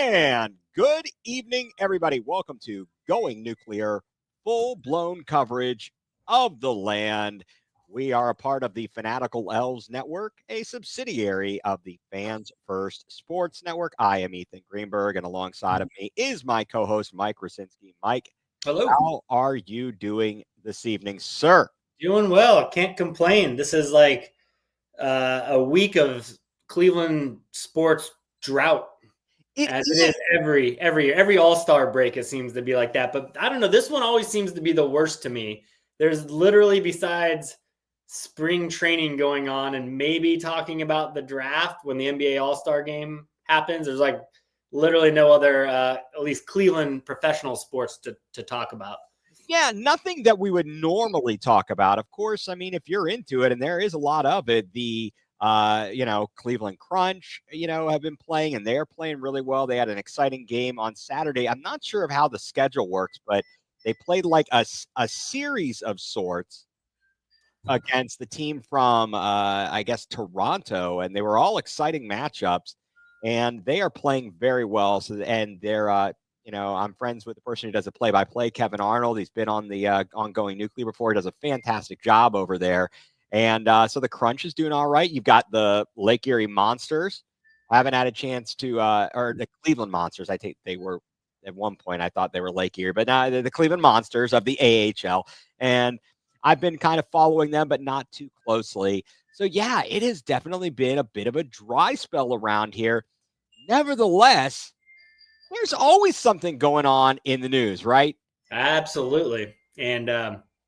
And good evening, everybody. Welcome to Going nuCLEar, full-blown coverage of the land. We are a part of the Fanatical Elves Network, a subsidiary of the Fans First Sports Network. I am Ethan Greenberg, and alongside of me is my co-host, Mike Rasinski. Mike, hello. How are you doing this evening, sir? Doing well. Can't complain. This is like a week of Cleveland sports drought. It is every year. Every All-Star break, it seems to be like that. But I don't know. This one always seems to be the worst to me. There's literally, besides spring training going on and maybe talking about the draft when the NBA All-Star game happens, there's like literally no other, at least Cleveland professional sports to talk about. Yeah, nothing that we would normally talk about. Of course, I mean, if you're into it, and there is a lot of it, the Cleveland Crunch, have been playing, and they're playing really well. They had an exciting game on Saturday. I'm not sure of how the schedule works, but they played like a series of sorts against the team from, I guess, Toronto, and they were all exciting matchups, and they are playing very well. So, and they're, I'm friends with the person who does the play-by-play, Kevin Arnold. He's been on the ongoing nuCLEar before. He does a fantastic job over there. And so the Crunch is doing all right. You've got the Lake Erie Monsters. I haven't had a chance to, or the Cleveland Monsters. I think they were, at one point, I thought they were Lake Erie, but now they're the Cleveland Monsters of the AHL. And I've been kind of following them, but not too closely. So, yeah, it has definitely been a bit of a dry spell around here. Nevertheless, there's always something going on in the news, right? Absolutely. And,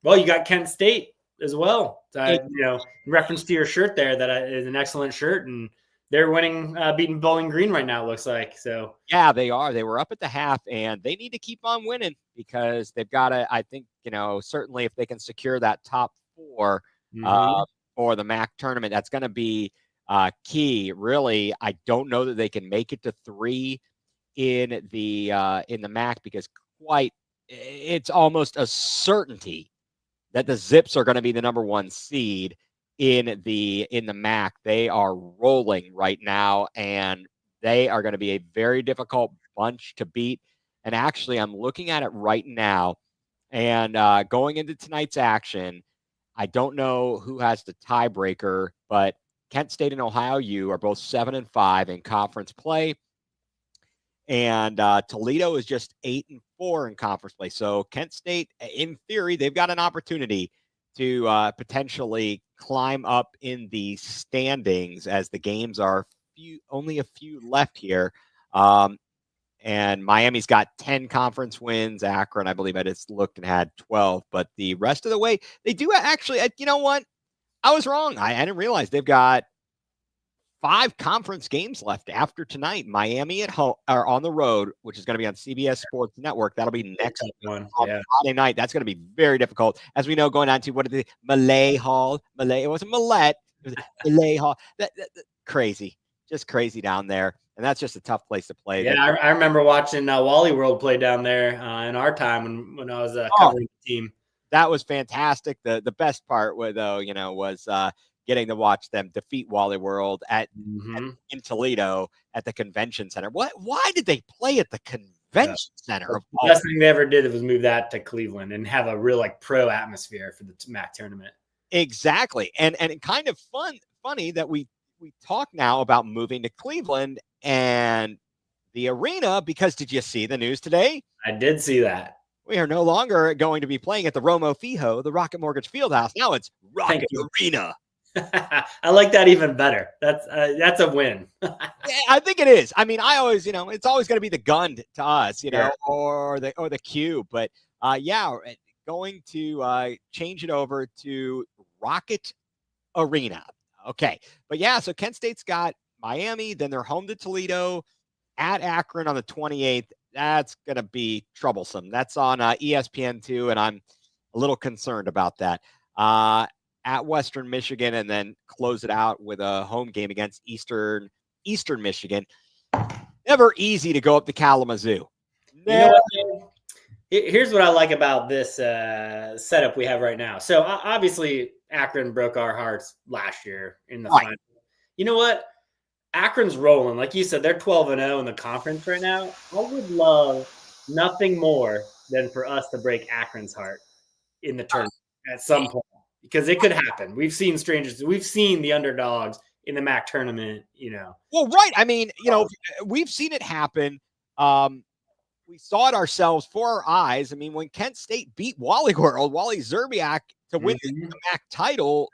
well, you got Kent State as well. In reference to your shirt there, that is an excellent shirt, and they're winning, beating Bowling Green right now, it looks like. So yeah, they are. They were up at the half, and they need to keep on winning because they've got to, I think, certainly if they can secure that top four for the MAC tournament, that's going to be key. Really, I don't know that they can make it to 3 in the MAC because it's almost a certainty that the Zips are going to be the number 1 seed in the MAC. They are rolling right now, and they are going to be a very difficult bunch to beat. And actually, I'm looking at it right now, and going into tonight's action, I don't know who has the tiebreaker, but Kent State and Ohio U are both 7-5 in conference play. And Toledo is just 8-4 in conference play. So Kent State, in theory, they've got an opportunity to potentially climb up in the standings as the games are only a few left here. And Miami's got 10 conference wins. Akron, I believe I just looked and had 12. But the rest of the way, they do actually, you know what? I was wrong. I didn't realize they've got 5 conference games left after tonight. Miami at home or on the road, which is going to be on CBS Sports Network. That'll be next one on Friday night. That's going to be very difficult. As we know, going on to what is the Malay Hall? It wasn't Millette. It was Malay Hall. That crazy, just crazy down there. And that's just a tough place to play. Yeah, I remember watching Wally World play down there in our time when I was covering the team. That was fantastic. The best part was getting to watch them defeat Wally World in Toledo at the convention center. Why did they play at the convention center? The best thing they ever did was move that to Cleveland and have a real pro atmosphere for the MAC tournament. Exactly. And kind of funny that we talk now about moving to Cleveland and the arena, because did you see the news today? I did see that. We are no longer going to be playing at the Romo Fijo, the Rocket Mortgage Fieldhouse. Now it's Rocket Arena. I like that even better. That's a win. Yeah, I think it is. I mean, I always, it's always going to be the gun to us, or the cube. But going to change it over to Rocket Arena. Okay, but yeah, so Kent State's got Miami, then they're home to Toledo, at Akron on the 28th. That's going to be troublesome. That's on ESPN2, and I'm a little concerned about that. At Western Michigan, and then close it out with a home game against Eastern Michigan. Never easy to go up to Kalamazoo. Here's what I like about this setup we have right now. So obviously Akron broke our hearts last year in the final. You know what? Akron's rolling. Like you said, they're 12-0 in the conference right now. I would love nothing more than for us to break Akron's heart in the tournament at some point, because it could happen. We've seen strangers. We've seen the underdogs in the MAC tournament, Well, right. I mean, we've seen it happen. We saw it ourselves for our eyes. I mean, when Kent State beat Wally Zerbiak to win the MAC title,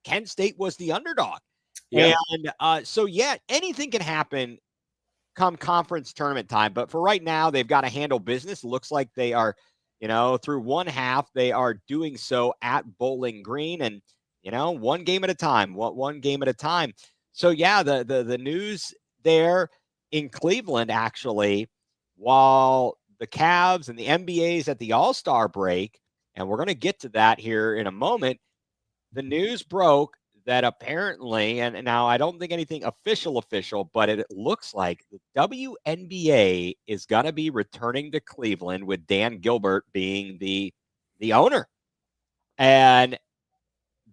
Kent State was the underdog. Yep. And so, yeah, anything can happen come conference tournament time. But for right now, they've got to handle business. It looks like they are, through one half, they are doing so at Bowling Green, and, one game at a time, one game at a time. So, yeah, the news there in Cleveland, actually, while the Cavs and the NBA's at the All-Star break, and we're going to get to that here in a moment, the news broke that apparently, and now I don't think anything official, but it looks like the WNBA is going to be returning to Cleveland, with Dan Gilbert being the owner. And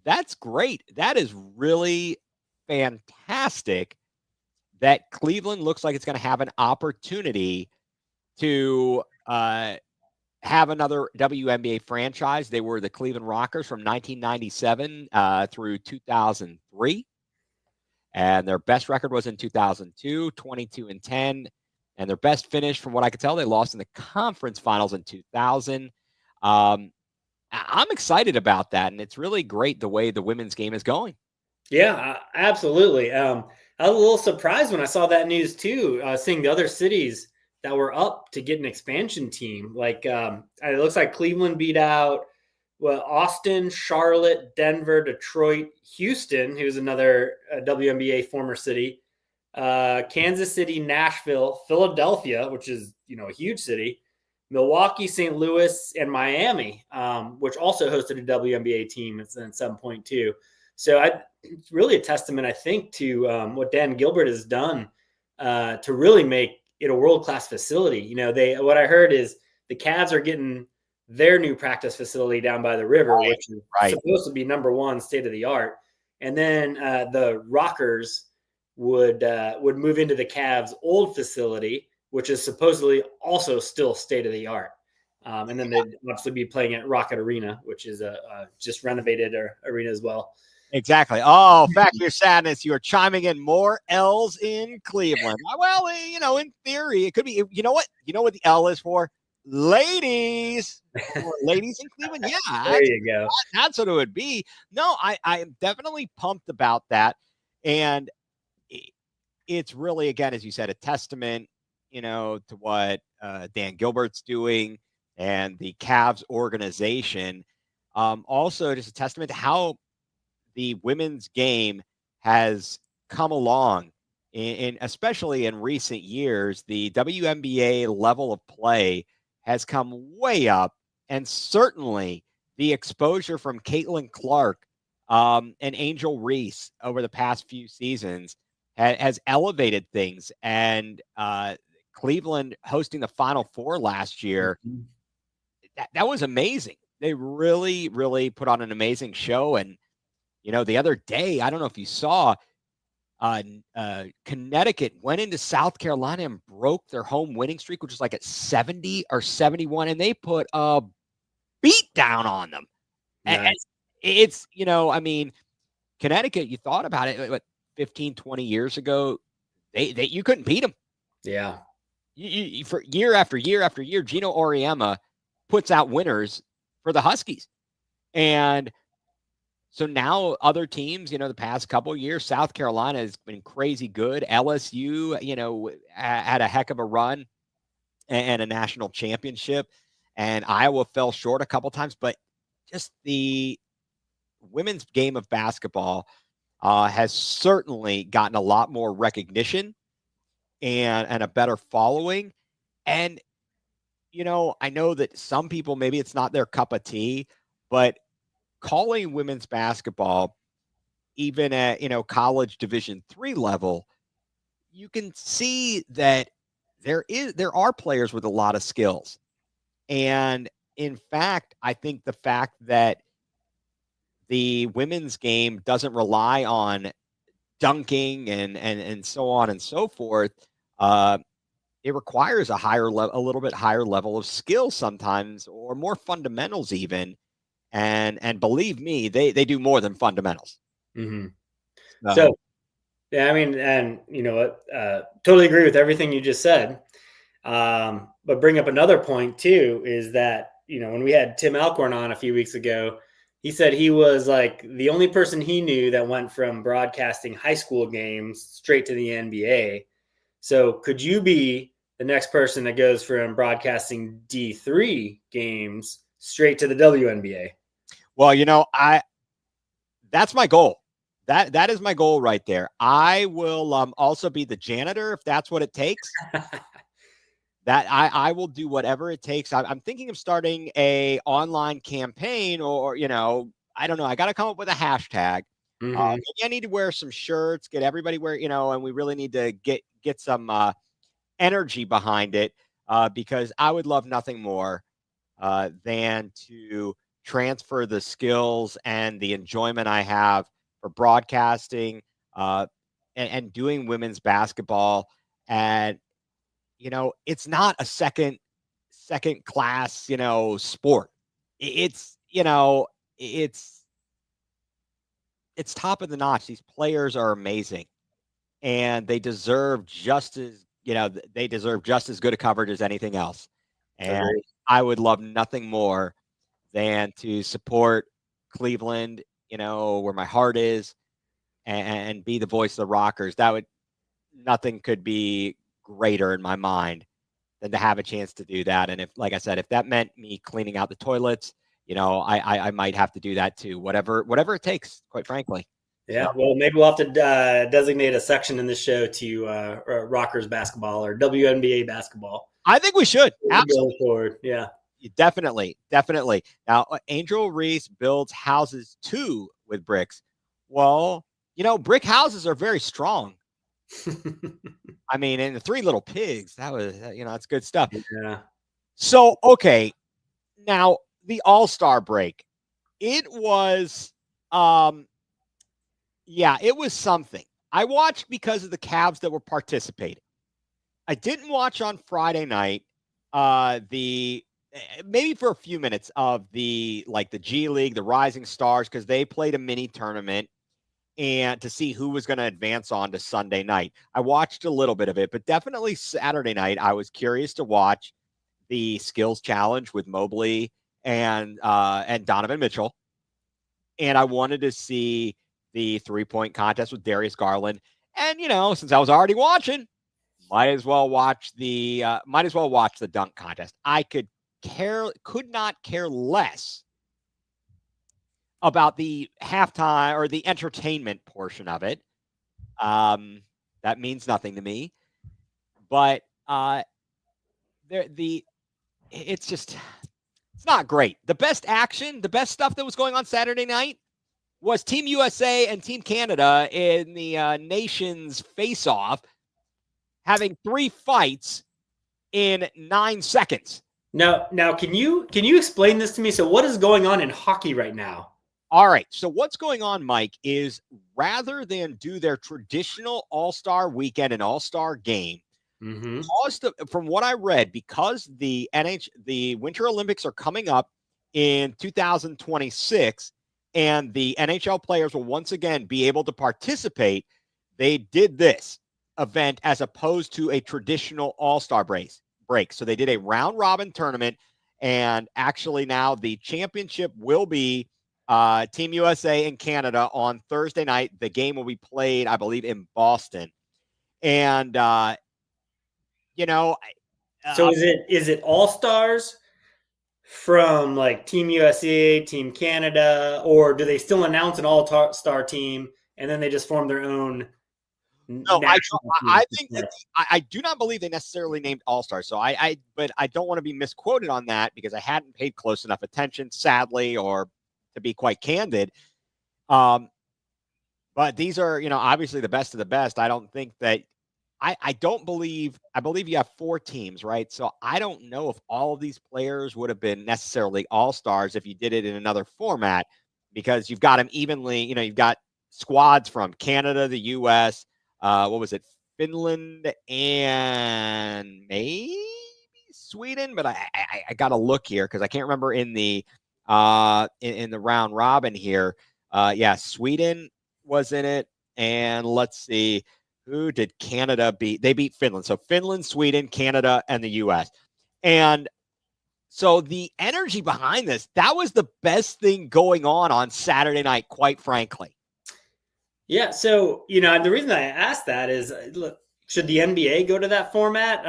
that's great. That is really fantastic that Cleveland looks like it's going to have an opportunity to have another WNBA franchise. They were the Cleveland Rockers from 1997 through 2003. And their best record was in 2002, 22-10. And their best finish, from what I could tell, they lost in the conference finals in 2000. I'm excited about that. And it's really great the way the women's game is going. Yeah, absolutely. I was a little surprised when I saw that news too, seeing the other cities that were up to get an expansion team. Like it looks like Cleveland beat out Austin, Charlotte, Denver, Detroit, Houston, who's another WNBA former city, Kansas City, Nashville, Philadelphia, which is a huge city, Milwaukee, St. Louis, and Miami, which also hosted a WNBA team at some point too. So it's really a testament, I think, to what Dan Gilbert has done to really make it a world-class facility. What I heard is the Cavs are getting their new practice facility down by the river, which is supposed to be number one, state of the art. And then the Rockers would move into the Cavs' old facility, which is supposedly also still state of the art. And then they'd obviously be playing at Rocket Arena, which is a just renovated arena as well. Exactly. Oh, Factor Sadness, you are chiming in more L's in Cleveland. Well, in theory, it could be. You know what? You know what the L is for? Ladies. Ladies in Cleveland. Yeah. There you go. That's what it would be. No, I am definitely pumped about that. And it's really, again, as you said, a testament, to what Dan Gilbert's doing and the Cavs organization. Also, just a testament to how the women's game has come along, especially in recent years. The WNBA level of play has come way up, and certainly the exposure from Caitlin Clark and Angel Reese over the past few seasons has elevated things. And Cleveland hosting the Final Four last year, that was amazing. They really, really put on an amazing show. And the other day, I don't know if you saw, Connecticut went into South Carolina and broke their home winning streak, which was like at 70 or 71, and they put a beat down on them. Nice. And it's, I mean, Connecticut, you thought about it, 15, 20 years ago, you couldn't beat them. Yeah. You for year after year after year, Gino Auriemma puts out winners for the Huskies. And so now other teams, the past couple of years, South Carolina has been crazy good. LSU, had a heck of a run and a national championship. And Iowa fell short a couple times. But just the women's game of basketball has certainly gotten a lot more recognition and a better following. And, I know that some people, maybe it's not their cup of tea, but calling women's basketball, even at, college Division III level, you can see that there are players with a lot of skills. And in fact, I think the fact that the women's game doesn't rely on dunking and so on and so forth, it requires a little bit higher level of skill sometimes, or more fundamentals even. And believe me, they do more than fundamentals. Mm-hmm. So, yeah, I mean, and you know what? Totally agree with everything you just said. But bring up another point too, is that, you know, when we had Tim Alcorn on a few weeks ago, he said he was like the only person he knew that went from broadcasting high school games straight to the NBA. So could you be the next person that goes from broadcasting D3 games straight to the WNBA? Well, you know, that's my goal. That is my goal right there. I will also be the janitor if that's what it takes. That I will do whatever it takes. I'm thinking of starting a online campaign, or you know, I don't know. I got to come up with a hashtag. Maybe I need to wear some shirts, get everybody wear, you know, and we really need to get some energy behind it, because I would love nothing more than to transfer the skills and the enjoyment I have for broadcasting and doing women's basketball. And you know, it's not a second class, you know, sport. It's, you know, it's top of the notch. These players are amazing, and they deserve just as, you know, they deserve just as good a coverage as anything else. And Agreed. I would love nothing more than to support Cleveland, you know, where my heart is, and be the voice of the Rockers. Nothing could be greater in my mind than to have a chance to do that. And if, like I said, if that meant me cleaning out the toilets, you know, I might have to do that too. Whatever it takes, quite frankly. Yeah, So, well, maybe we'll have to designate a section in the show to Rockers basketball or WNBA basketball. I think we should. Absolutely. Going forward. Yeah. Definitely. Now, Angel Reese builds houses too with bricks. Well, you know, brick houses are very strong. I mean, and the Three Little Pigs, that was, you know, that's good stuff. Yeah. So, okay. Now, the All-Star break. It was, it was something. I watched because of the Cavs that were participating. I didn't watch on Friday night, maybe for a few minutes of the G League, the Rising Stars, because they played a mini tournament, and to see who was going to advance on to Sunday night. I watched a little bit of it, but definitely Saturday night, I was curious to watch the skills challenge with Mobley and Donovan Mitchell. And I wanted to see the 3-point contest with Darius Garland. And, you know, since I was already watching, might as well watch the dunk contest. I could not care less about the halftime or the entertainment portion of it. That means nothing to me. But it's not great. The best action, the best stuff that was going on Saturday night was Team USA and Team Canada in the nations face-off, having 3 fights in 9 seconds. Now, can you explain this to me? So, what is going on in hockey right now? All right. So what's going on, Mike, is rather than do their traditional All-Star weekend and All-Star game, from what I read, because the Winter Olympics are coming up in 2026, and the NHL players will once again be able to participate, they did this event as opposed to a traditional All-Star break. So they did a round-robin tournament, and actually now the championship will be Team USA and Canada on Thursday night. The game will be played, I believe, in Boston. And, you know. So is it all-stars from like Team USA, Team Canada, or do they still announce an all-star team and then they just form their own? No, I think that I do not believe they necessarily named all-stars. So but I don't want to be misquoted on that because I hadn't paid close enough attention, sadly, or to be quite candid. But these are, you know, obviously the best of the best. I don't think that I believe you have 4 teams, right? So I don't know if all of these players would have been necessarily all-stars if you did it in another format, because you've got them evenly, you know, you've got squads from Canada, the U.S., what was it, Finland, and maybe Sweden, but I got to look here because I can't remember in the round robin here. Yeah, Sweden was in it, and let's see, who did Canada beat? They beat Finland. So Finland, Sweden, Canada, and the U.S. And so the energy behind this, that was the best thing going on Saturday night, quite frankly. Yeah, so, the reason I asked that is, look, should the NBA go to that format?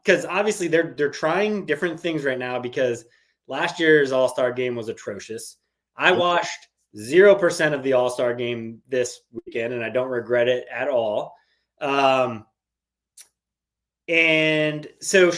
Because obviously they're trying different things right now because last year's All-Star game was atrocious. I watched 0% of the All-Star game this weekend, and I don't regret it at all. And so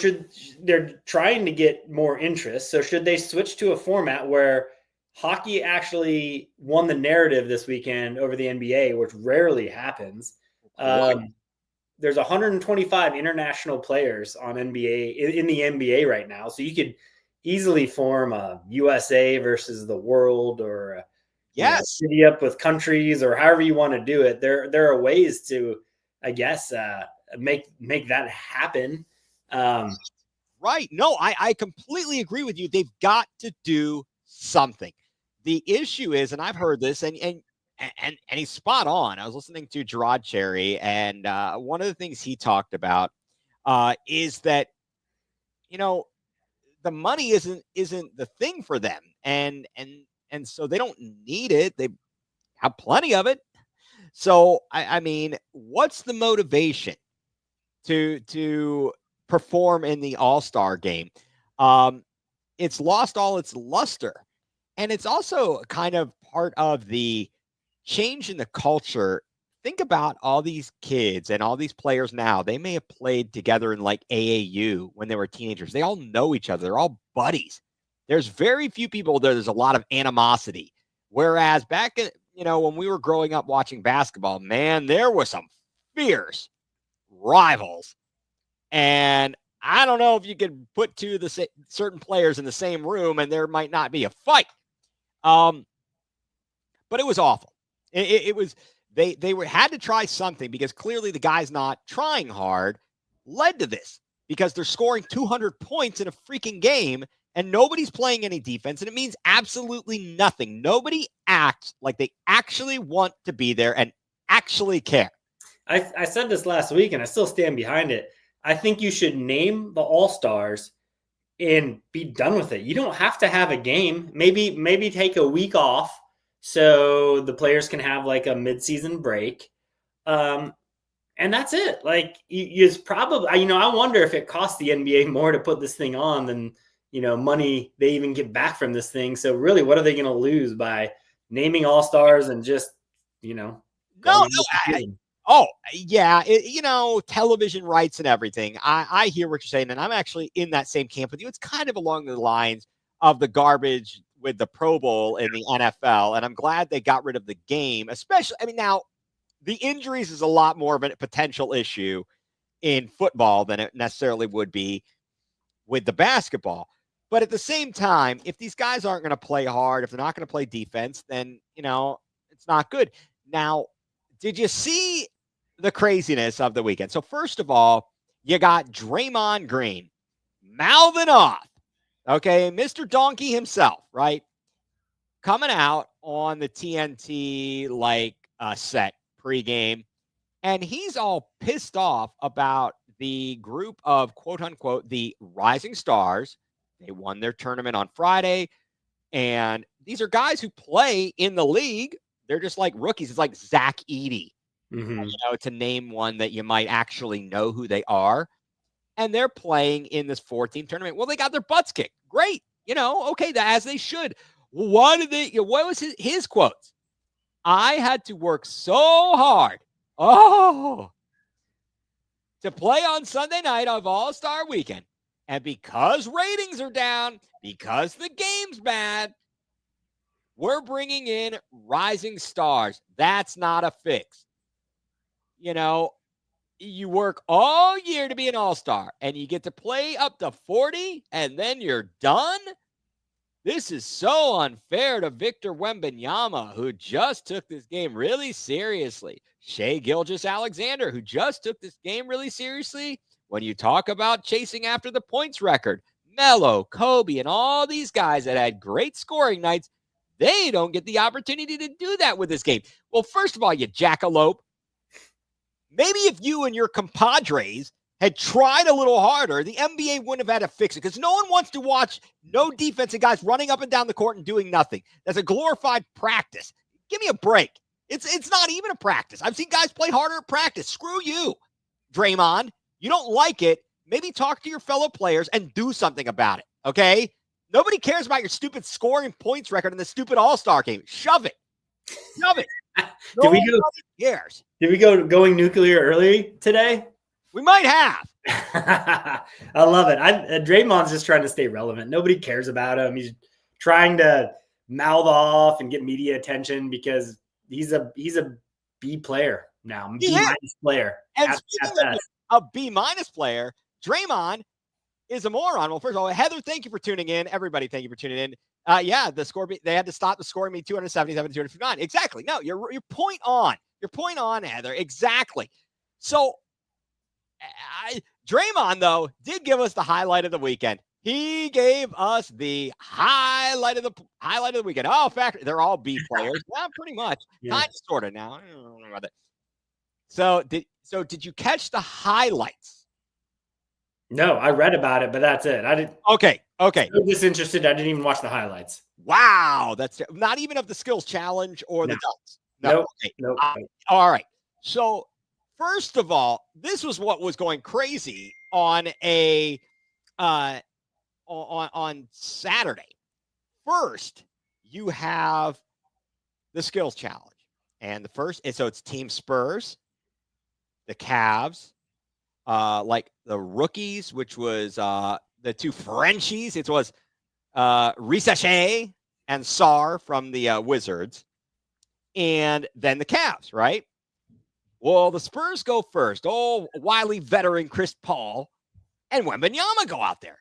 they're trying to get more interest. So should they switch to a format where hockey actually won the narrative this weekend over the NBA, which rarely happens? There's 125 international players on NBA in the NBA right now. So you could easily form a USA versus the world, or city up with countries, or however you want to do it. There are ways to, I guess, make that happen. Right. No, I completely agree with you. They've got to do something. The issue is, and I've heard this, and he's spot on. I was listening to Gerard Cherry, and one of the things he talked about is that, the money isn't the thing for them, and so they don't need it. They have plenty of it. So I mean, what's the motivation to perform in the All-Star game? It's lost all its luster. And it's also kind of part of the change in the culture. Think about all these kids and all these players now. They may have played together in like AAU when they were teenagers. They all know each other. They're all buddies. There's very few people there. There's a lot of animosity. Whereas back in, when we were growing up watching basketball, man, there was some fierce rivals. And I don't know if you could put certain players in the same room and there might not be a fight. But it was awful. It was they had to try something, because clearly the guy's not trying hard led to this, because they're scoring 200 points in a freaking game and nobody's playing any defense, and it means absolutely nothing. Nobody acts like they actually want to be there and actually care. I said this last week and I still stand behind it. I think you should name the All-Stars and be done with it. You don't have to have a game. Maybe take a week off so the players can have like a midseason break. And that's it. Like, it's probably, I wonder if it costs the NBA more to put this thing on than, money they even get back from this thing. So really, what are they going to lose by naming All-Stars and just, Oh, yeah. Television rights and everything. I hear what you're saying, and I'm actually in that same camp with you. It's kind of along the lines of the garbage with the Pro Bowl in the NFL, and I'm glad they got rid of the game, especially, now the injuries is a lot more of a potential issue in football than it necessarily would be with the basketball. But at the same time, if these guys aren't going to play hard, if they're not going to play defense, then, it's not good. Now, did you see the craziness of the weekend? So first of all, you got Draymond Green mouthing off, okay, Mr. Donkey himself, right, coming out on the TNT set pregame, and he's all pissed off about the group of quote unquote the rising stars. They won their tournament on Friday, and these are guys who play in the league. They're just like rookies. It's like Zach Edey, to name one that you might actually know who they are. And they're playing in this 14 tournament. Well, they got their butts kicked. Great. Okay, as they should. What was his quotes? I had to work so hard. To play on Sunday night of All-Star Weekend. And because ratings are down, because the game's bad, we're bringing in rising stars. That's not a fix. You work all year to be an all-star, and you get to play up to 40, and then you're done? This is so unfair to Victor Wembanyama, who just took this game really seriously. Shai Gilgeous-Alexander, who just took this game really seriously. When you talk about chasing after the points record, Melo, Kobe, and all these guys that had great scoring nights, they don't get the opportunity to do that with this game. Well, first of all, you jackalope. Maybe if you and your compadres had tried a little harder, the NBA wouldn't have had to fix it, because no one wants to watch no defensive guys running up and down the court and doing nothing. That's a glorified practice. Give me a break. It's not even a practice. I've seen guys play harder at practice. Screw you, Draymond. You don't like it. Maybe talk to your fellow players and do something about it, okay? Nobody cares about your stupid scoring points record in the stupid All-Star game. Shove it. Shove it. Nobody cares. Did we go going nuclear early today? We might have. I love it. Draymond's just trying to stay relevant. Nobody cares about him. He's trying to mouth off and get media attention because he's a B player now. B minus player. And speaking of a B minus player, Draymond is a moron. Well, first of all, Heather, thank you for tuning in. Everybody, thank you for tuning in. The score, they had to stop the scoring me 277 to 259. Exactly. No, you're point on. Your point on, Heather. Exactly. So Draymond, though, did give us the highlight of the weekend. He gave us the highlight of the weekend. Oh, fact, they're all B players. Yeah, pretty much. Yeah. Kind of, sort of now. I don't know about that. So did you catch the highlights? No, I read about it, but that's it. I didn't. Okay. I was disinterested. I didn't even watch the highlights. Wow, that's not even of the skills challenge or the dunks. No. Nope. All right. So first of all, this was what was going crazy on on Saturday. First, you have the skills challenge, and so it's Team Spurs, the Cavs, like the rookies, which was the two Frenchies. It was Risache and Sar from the Wizards, and then the Cavs, right? Well, the Spurs go first. Oh, wily veteran Chris Paul and Wembanyama go out there.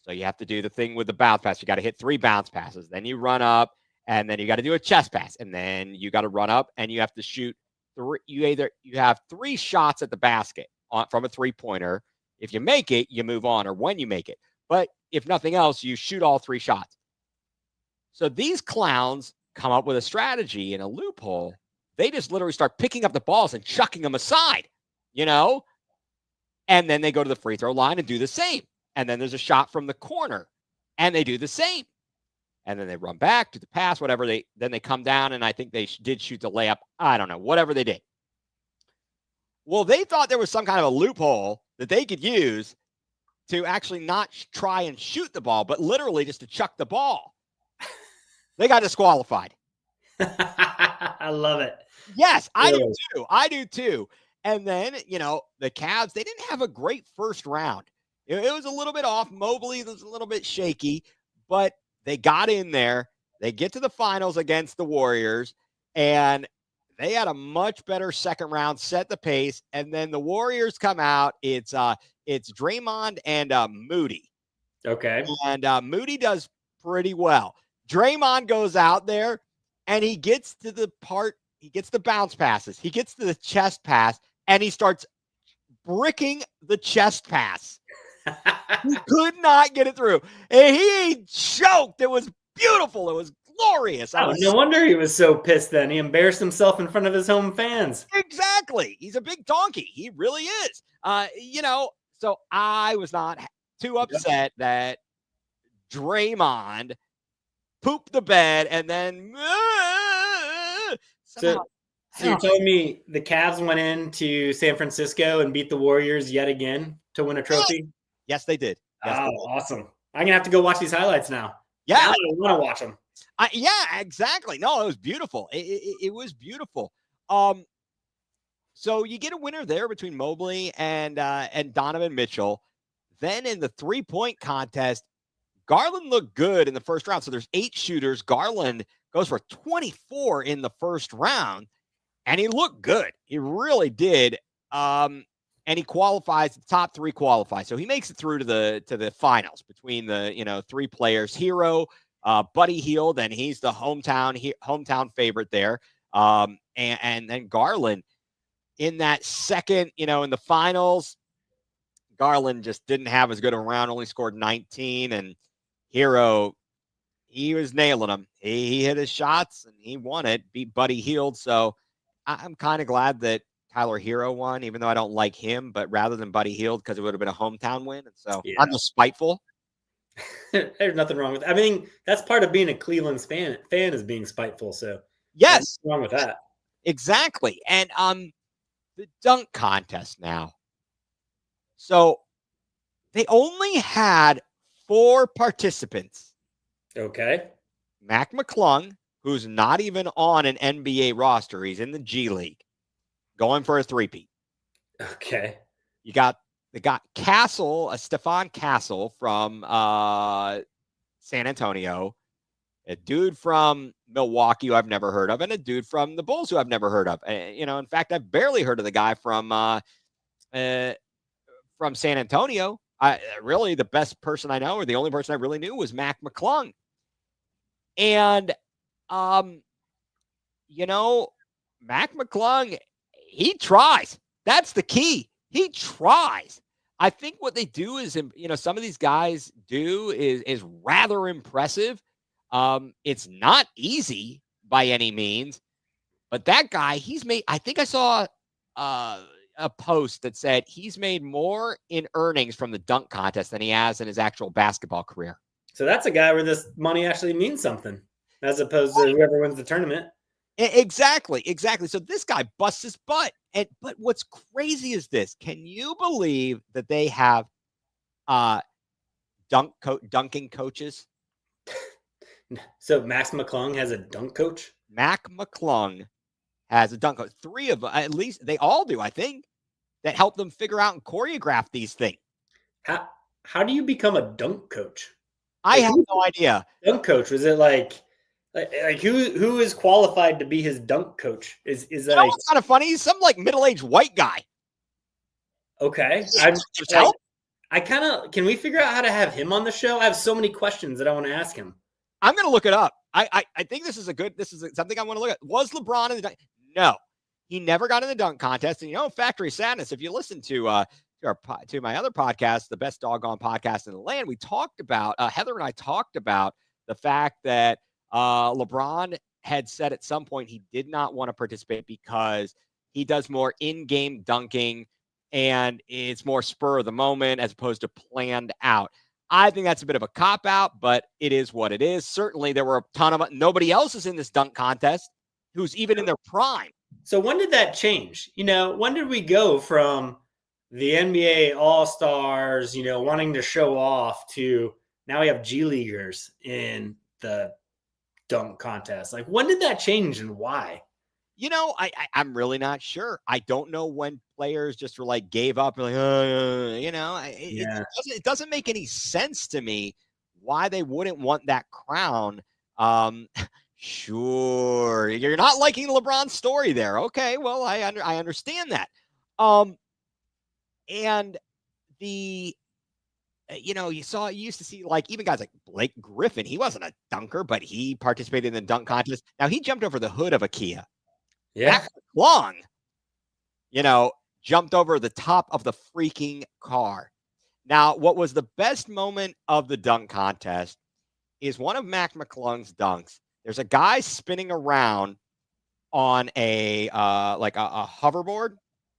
So you have to do the thing with the bounce pass. You got to hit 3 bounce passes. Then you run up, and then you got to do a chest pass. And then you got to run up, and you have to shoot 3. You have 3 shots at the basket from a 3-pointer. If you make it, you move on, or when you make it. But if nothing else, you shoot all 3 shots. So these clowns come up with a strategy and a loophole. They just literally start picking up the balls and chucking them aside, and then they go to the free throw line and do the same. And then there's a shot from the corner, and they do the same. And then they run back to the pass, whatever. Then they come down, and I think they did shoot the layup. I don't know, whatever they did. Well, they thought there was some kind of a loophole that they could use to actually not try and shoot the ball, but literally just to chuck the ball. They got disqualified. I love it. Yes, I do too. I do too. And then, the Cavs, they didn't have a great first round. It was a little bit off. Mobley was a little bit shaky, but they got in there. They get to the finals against the Warriors, and they had a much better second round, set the pace, and then the Warriors come out. It's Draymond and Moody. Okay. And Moody does pretty well. Draymond goes out there, and he gets to the bounce passes. He gets to the chest pass, and he starts bricking the chest pass. He could not get it through. And he choked. It was beautiful. It was glorious. No wonder he was so pissed then. He embarrassed himself in front of his home fans. Exactly. He's a big donkey. He really is. So I was not too upset that Draymond pooped the bed and then So you're telling me the Cavs went into San Francisco and beat the Warriors yet again to win a trophy? Yes, they did. Yes, they did. Awesome. I'm going to have to go watch these highlights now. Yeah. Now I want to watch them. Yeah, exactly. No, it was beautiful. It was beautiful. So you get a winner there between Mobley and Donovan Mitchell. Then in the 3-point contest, Garland looked good in the first round. So there's 8 shooters. Garland goes for 24 in the first round, and he looked good. He really did. And he qualifies. The top 3 qualify. So he makes it through to the finals between the 3 players. Hero, Buddy Hield, and he's the hometown favorite there. And then Garland in that second, in the finals, Garland just didn't have as good a round, only scored 19, and Hero, he was nailing them. He hit his shots and he won it, beat Buddy Hield. So I'm kind of glad that Tyler Hero won, even though I don't like him, but rather than Buddy Hield, because it would have been a hometown win. And so I'm just spiteful. There's nothing wrong with it. I mean, that's part of being a Cleveland fan is being spiteful. So yes, nothing wrong with that. Exactly. And the dunk contest now. So they only had 4 participants. Okay. Mac McClung, who's not even on an NBA roster. He's in the G League, going for a three-peat. Okay. You got Castle, Stefan Castle from San Antonio, a dude from Milwaukee who I've never heard of, and a dude from the Bulls who I've never heard of. In fact, I've barely heard of the guy from San Antonio. Really, the best person I know, or the only person I really knew, was Mac McClung. And, Mac McClung, he tries. That's the key. He tries. I think what they do is, some of these guys do is rather impressive. It's not easy by any means, but that guy, I think I saw a post that said he's made more in earnings from the dunk contest than he has in his actual basketball career. So that's a guy where this money actually means something, as opposed to whoever wins the tournament. Exactly. So this guy busts his butt. But what's crazy is this. Can you believe that they have dunking coaches? So Max McClung has a dunk coach? Mac McClung has a dunk coach. 3 of them, at least they all do, I think, that help them figure out and choreograph these things. How do you become a dunk coach? I have no idea. Dunk coach, was it like who is qualified to be his dunk coach? Is that what's kind of funny? He's some middle-aged white guy. Okay. Can we figure out how to have him on the show? I have so many questions that I want to ask him. I'm going to look it up. I think this is something I want to look at. Was LeBron in the dunk? No, he never got in the dunk contest. And Factory Sadness, if you listen to my other podcast, the best doggone podcast in the land, we talked about, Heather and I talked about the fact that LeBron had said at some point he did not want to participate because he does more in-game dunking and it's more spur of the moment as opposed to planned out. I think that's a bit of a cop-out, but it is what it is. Certainly, there were a ton of nobody else is in this dunk contest who's even in their prime. So when did that change? When did we go from the NBA All-Stars, wanting to show off to now we have G Leaguers in the dunk contest? Like, when did that change and why? I'm really not sure. I don't know when players just were gave up and it doesn't make any sense to me why they wouldn't want that crown. Sure, you're not liking LeBron's story there. Okay, well, I understand that. And the you used to see even guys like Blake Griffin. He wasn't a dunker, but he participated in the dunk contest. Now he jumped over the hood of a Kia. Yeah. Long, jumped over the top of the freaking car. Now, what was the best moment of the dunk contest is one of Mac McClung's dunks. There's a guy spinning around on a hoverboard,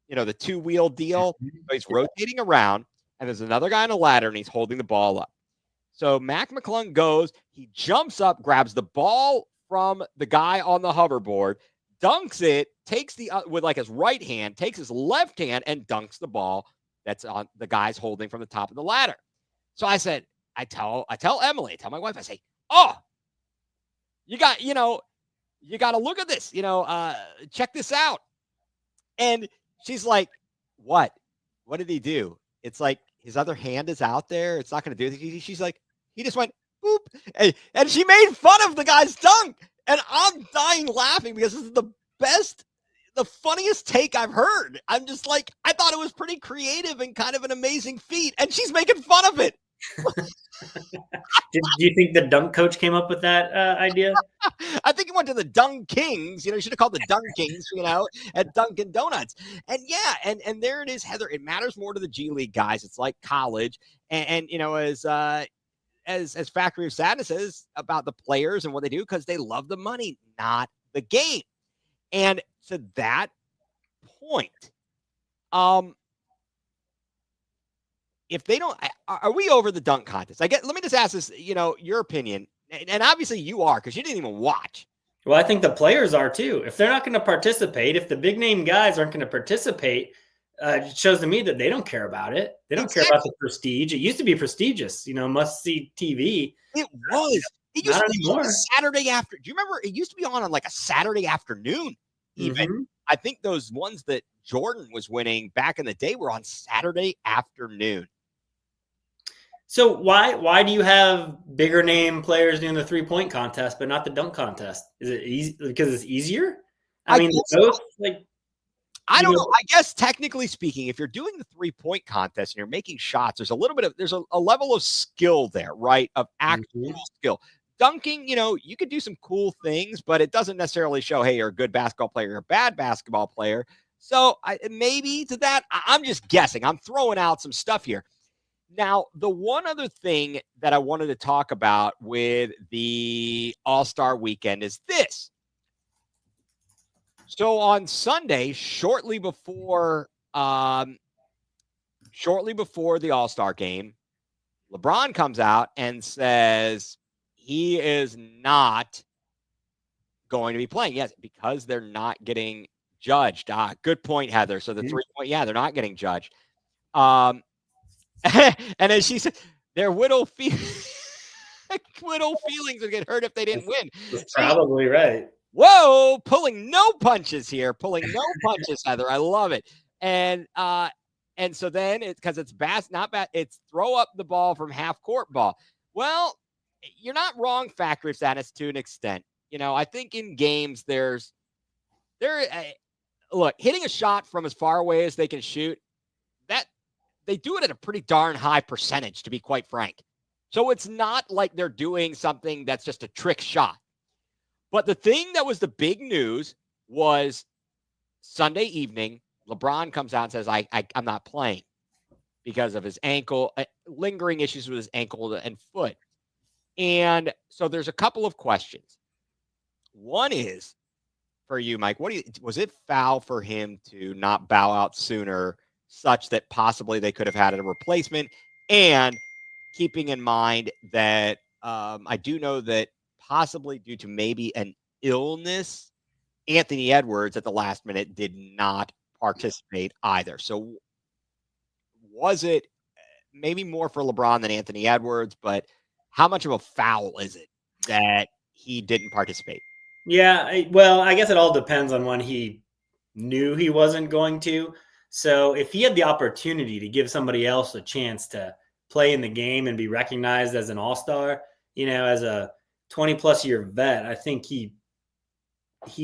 the 2-wheel deal. So he's rotating around, and there's another guy on a ladder, and he's holding the ball up. So Mac McClung goes, he jumps up, grabs the ball from the guy on the hoverboard, dunks it, takes with his right hand, takes his left hand and dunks the ball that's on the guy's holding from the top of the ladder. So I said, I tell Emily, I tell my wife, I say, oh, you got to look at this, check this out. And she's like, what did he do? It's like his other hand is out there. It's not going to do anything. She's like, he just went boop. And she made fun of the guy's dunk. And I'm dying laughing because this is the funniest take I've heard. I'm just like, I thought it was pretty creative and kind of an amazing feat, and she's making fun of it. Do you think the dunk coach came up with that idea? I think he went to the Dunk Kings. You should have called the Dunk Kings, at Dunkin' Donuts. And yeah, and there it is, Heather. It matters more to the G League guys. It's like college. And as Factory of Sadness is about the players and what they do, because they love the money, not the game. And to that point, if they don't, are we over the dunk contest? Let me just ask this, your opinion. And obviously you are, because you didn't even watch. Well, I think the players are too. If they're not going to participate, if the big name guys aren't going to participate, it shows to me that they don't care about it. They don't care about the prestige. It used to be prestigious, must see TV. It was. It used not to be anymore. On a Saturday after. Do you remember? It used to be on like a Saturday afternoon. Even I think those ones that Jordan was winning back in the day were on Saturday afternoon. So why do you have bigger name players doing the 3-point contest but not the dunk contest? Is it easy because it's easier? I mean, both I don't know. I guess technically speaking, if you're doing the 3-point contest and you're making shots, there's a little bit of there's a level of skill there, right? Of actual skill. Dunking, you could do some cool things, but it doesn't necessarily show, hey, you're a good basketball player, you're a bad basketball player. So maybe to that, I'm just guessing. I'm throwing out some stuff here. Now, the one other thing that I wanted to talk about with the All-Star weekend is this. So on Sunday, shortly before the All-Star game, LeBron comes out and says he is not going to be playing. Yes, because they're not getting judged. Good point, Heather. So the 3-point, they're not getting judged. And as she said, their widow feelings would get hurt if they didn't win. That's probably right. Whoa, pulling no punches here. Pulling no punches, Heather. I love it. And so then because it's not bad, it's throw up the ball from half court ball. Well, you're not wrong, Factory of Sadness, to an extent. I think in games look, hitting a shot from as far away as they can shoot, that they do it at a pretty darn high percentage, to be quite frank. So it's not like they're doing something that's just a trick shot. But the thing that was the big news was Sunday evening, LeBron comes out and says, I'm not playing because of his ankle, lingering issues with his ankle and foot. And so there's a couple of questions. One is for you, Mike, was it foul for him to not bow out sooner, such that possibly they could have had a replacement? And keeping in mind that I do know that possibly due to maybe an illness, Anthony Edwards at the last minute did not participate either. So was it maybe more for LeBron than Anthony Edwards? But how much of a foul is it that he didn't participate? Yeah, I guess it all depends on when he knew he wasn't going to. So if he had the opportunity to give somebody else a chance to play in the game and be recognized as an all-star, as a 20-plus year vet, I think he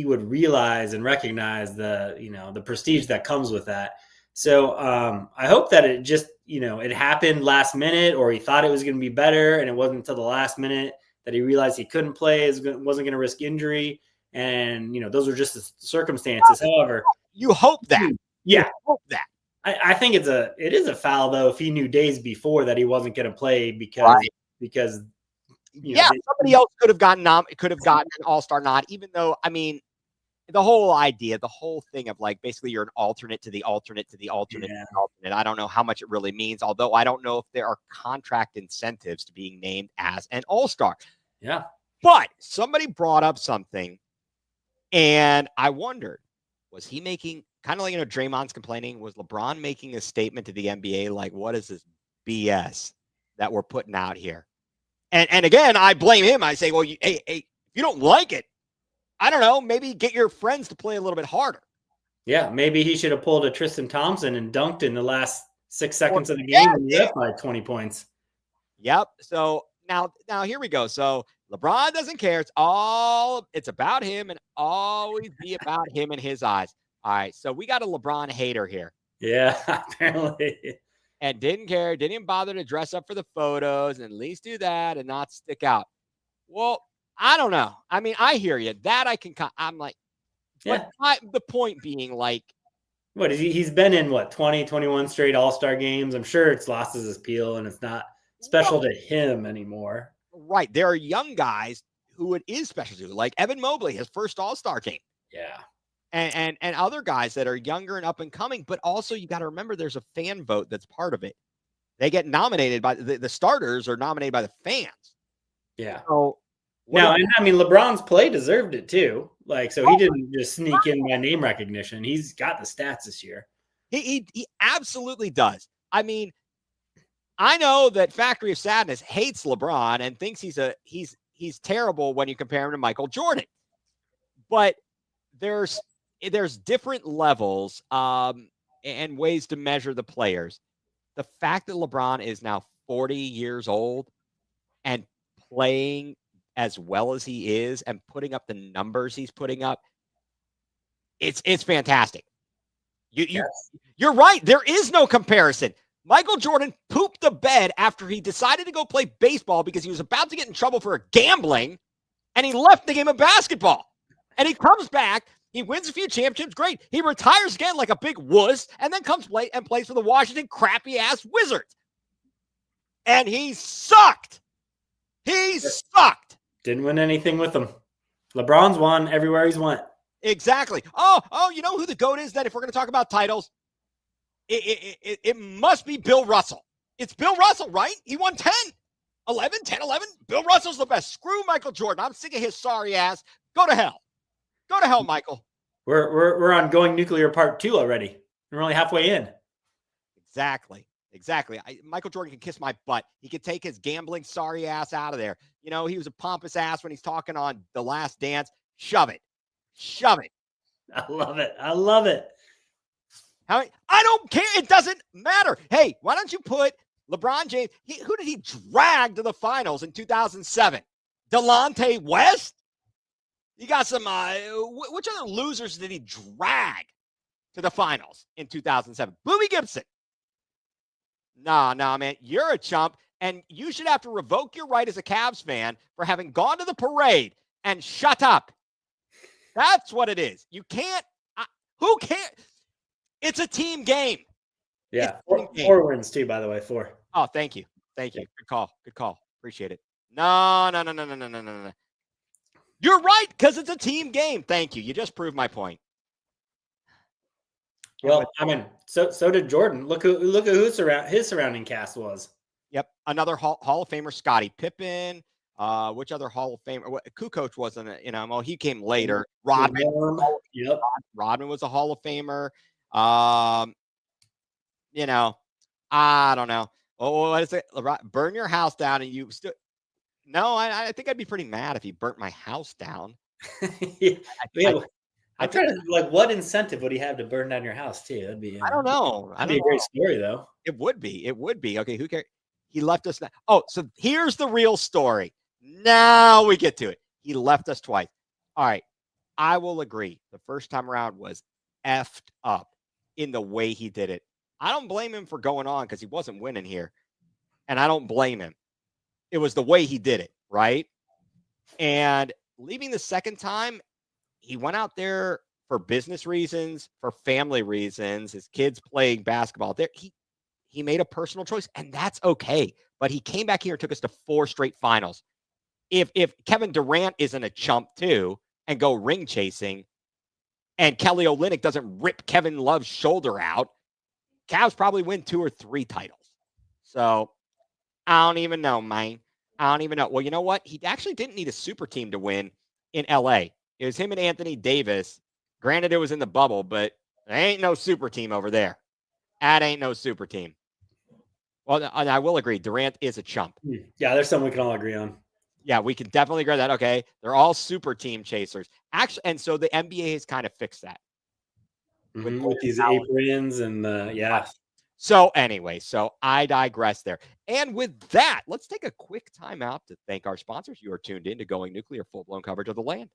would realize and recognize the prestige that comes with that. So I hope that it just, it happened last minute, or he thought it was going to be better and it wasn't until the last minute that he realized he couldn't play, wasn't going to risk injury. And, those were just the circumstances. However, you hope that. Yeah. You hope that. I think it is a foul, though, if he knew days before that he wasn't going to play because somebody else could have gotten an all-star nod, even though, I mean, the whole idea, the whole thing of basically you're an alternate to the alternate to the alternate to the alternate. I don't know how much it really means, although I don't know if there are contract incentives to being named as an all-star. Yeah. But somebody brought up something, and I wondered, was he making, kind of like, Draymond's complaining, was LeBron making a statement to the NBA like, what is this BS that we're putting out here? And again, I blame him. I say, well, hey, if you don't like it, I don't know, maybe get your friends to play a little bit harder. Yeah, maybe he should have pulled a Tristan Thompson and dunked in the last 6 seconds of the game and up by 20 points. Yep. So now here we go. So LeBron doesn't care. It's about him and always be about him in his eyes. All right. So we got a LeBron hater here. Yeah, apparently. and didn't care, didn't even bother to dress up for the photos and at least do that and not stick out. Well, I don't know. I mean, I hear you. That I can, I'm like, but the point being, like, what is he's been in 20, 21 straight All-Star games. I'm sure it's lost his appeal and it's not special to him anymore. Right. There are young guys who it is special to, like Evan Mobley, his first All-Star game. Yeah. And other guys that are younger and up and coming, but also you got to remember there's a fan vote that's part of it. They get nominated by the starters are nominated by the fans. Yeah. So now, I mean, LeBron's play deserved it too. Like, so he didn't just sneak in by name recognition. He's got the stats this year. He absolutely does. I mean, I know that Factory of Sadness hates LeBron and thinks he's terrible when you compare him to Michael Jordan. But there's different levels and ways to measure the players. The fact that LeBron is now 40 years old and playing as well as he is and putting up the numbers he's putting up, it's fantastic. You're right. There is no comparison. Michael Jordan pooped the bed after he decided to go play baseball because he was about to get in trouble for gambling, and he left the game of basketball. And he comes back, he wins a few championships, great. He retires again like a big wuss, and then comes play and plays for the Washington crappy-ass Wizards. And he sucked. He sucked. Didn't win anything with them. LeBron's won everywhere he's went. Exactly. Oh, you know who the GOAT is then if we're going to talk about titles? It must be Bill Russell. It's Bill Russell, right? He won 10, 11. Bill Russell's the best. Screw Michael Jordan. I'm sick of his sorry ass. Go to hell. Go to hell, Michael. We're on Going Nuclear Part 2 already. We're only halfway in. Exactly. Michael Jordan can kiss my butt. He could take his gambling sorry ass out of there. You know, he was a pompous ass when he's talking on The Last Dance. Shove it. I love it. I don't care. It doesn't matter. Hey, why don't you put LeBron James? Who did he drag to the finals in 2007? Delonte West? You got some, which other losers did he drag to the finals in 2007? Boobie Gibson. Nah, man. You're a chump, and you should have to revoke your right as a Cavs fan for having gone to the parade and shut up. That's what it is. You can't. Who cares? It's a team game. Yeah. Four wins, too, by the way. 4. Oh, thank you. Good call. Appreciate it. No. You're right, because it's a team game. Thank you. You just proved my point. Well, I mean, so did Jordan. Look who his surrounding cast was. Yep. Another Hall of Famer, Scottie Pippen. Which other Hall of Famer? Kukoc wasn't, well, he came later. Rodman. Yep. Rodman was a Hall of Famer. I don't know. Oh, what is it? Burn your house down and you still. No, I think I'd be pretty mad if he burnt my house down. I'm trying to, like, what incentive would he have to burn down your house too? That'd be. I don't know. That'd be a great story, though. It would be. Okay, who cares? He left us now. Oh, so here's the real story. Now we get to it. He left us twice. All right, I will agree. The first time around was effed up in the way he did it. I don't blame him for going on because he wasn't winning here, and I don't blame him. It was the way he did it, right? And leaving the second time, he went out there for business reasons, for family reasons, his kids playing basketball there. He made a personal choice, and that's okay. But he came back here and took us to 4 straight finals. If Kevin Durant isn't a chump too and go ring chasing, and Kelly Olynyk doesn't rip Kevin Love's shoulder out, Cavs probably win 2 or 3 titles. So I don't even know, man. I don't even know. Well, you know what? He actually didn't need a super team to win in LA. It was him and Anthony Davis. Granted, it was in the bubble, but there ain't no super team over there. That ain't no super team. Well, I will agree. Durant is a chump. Yeah, there's something we can all agree on. Yeah, we can definitely agree on that. Okay, they're all super team chasers. Actually, and so the NBA has kind of fixed that. With these aprons and yeah. So anyway, so I digress there. And with that, let's take a quick time out to thank our sponsors. You are tuned in to Going Nuclear, full-blown coverage of the land.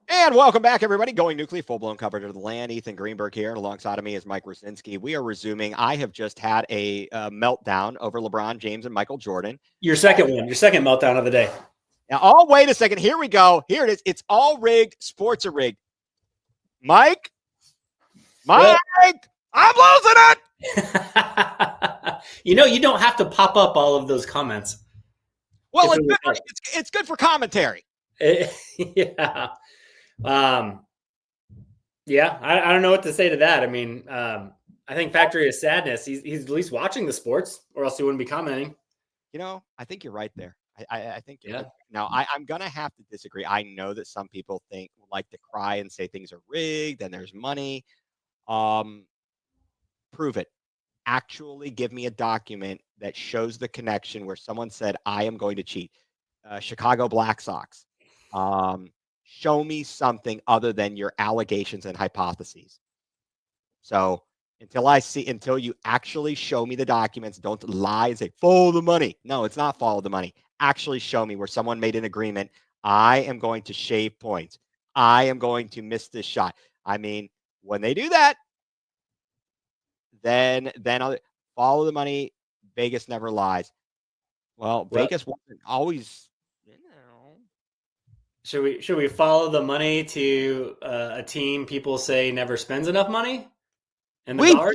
And welcome back, everybody. Going nuCLEar, full-blown coverage of the land. Ethan Greenberg here. Alongside of me is Mike Rasinski. We are resuming. I have just had a meltdown over LeBron James and Michael Jordan. Your second meltdown of the day. Now, oh, wait a second. Here we go. Here it is. It's all rigged. Sports are rigged. Mike, well, I'm losing it. You don't have to pop up all of those comments. Well, it's good for commentary. Yeah. Yeah, I don't know what to say to that. I mean, I think Factory of Sadness, he's at least watching the sports, or else he wouldn't be commenting. I think you're right there. I think you're right. Now, I'm going to have to disagree. I know that some people like to cry and say things are rigged and there's money. Prove it. Actually give me a document that shows the connection where someone said, I am going to cheat. Chicago Black Sox. Show me something other than your allegations and hypotheses. So until you actually show me the documents, don't lie and say, follow the money. No, it's not follow the money. Actually show me where someone made an agreement. I am going to shave points. I am going to miss this shot. I mean, when they do that, then I'll follow the money. Vegas never lies. Well, Vegas wasn't always, Should we follow the money to a team people say never spends enough money? And we should.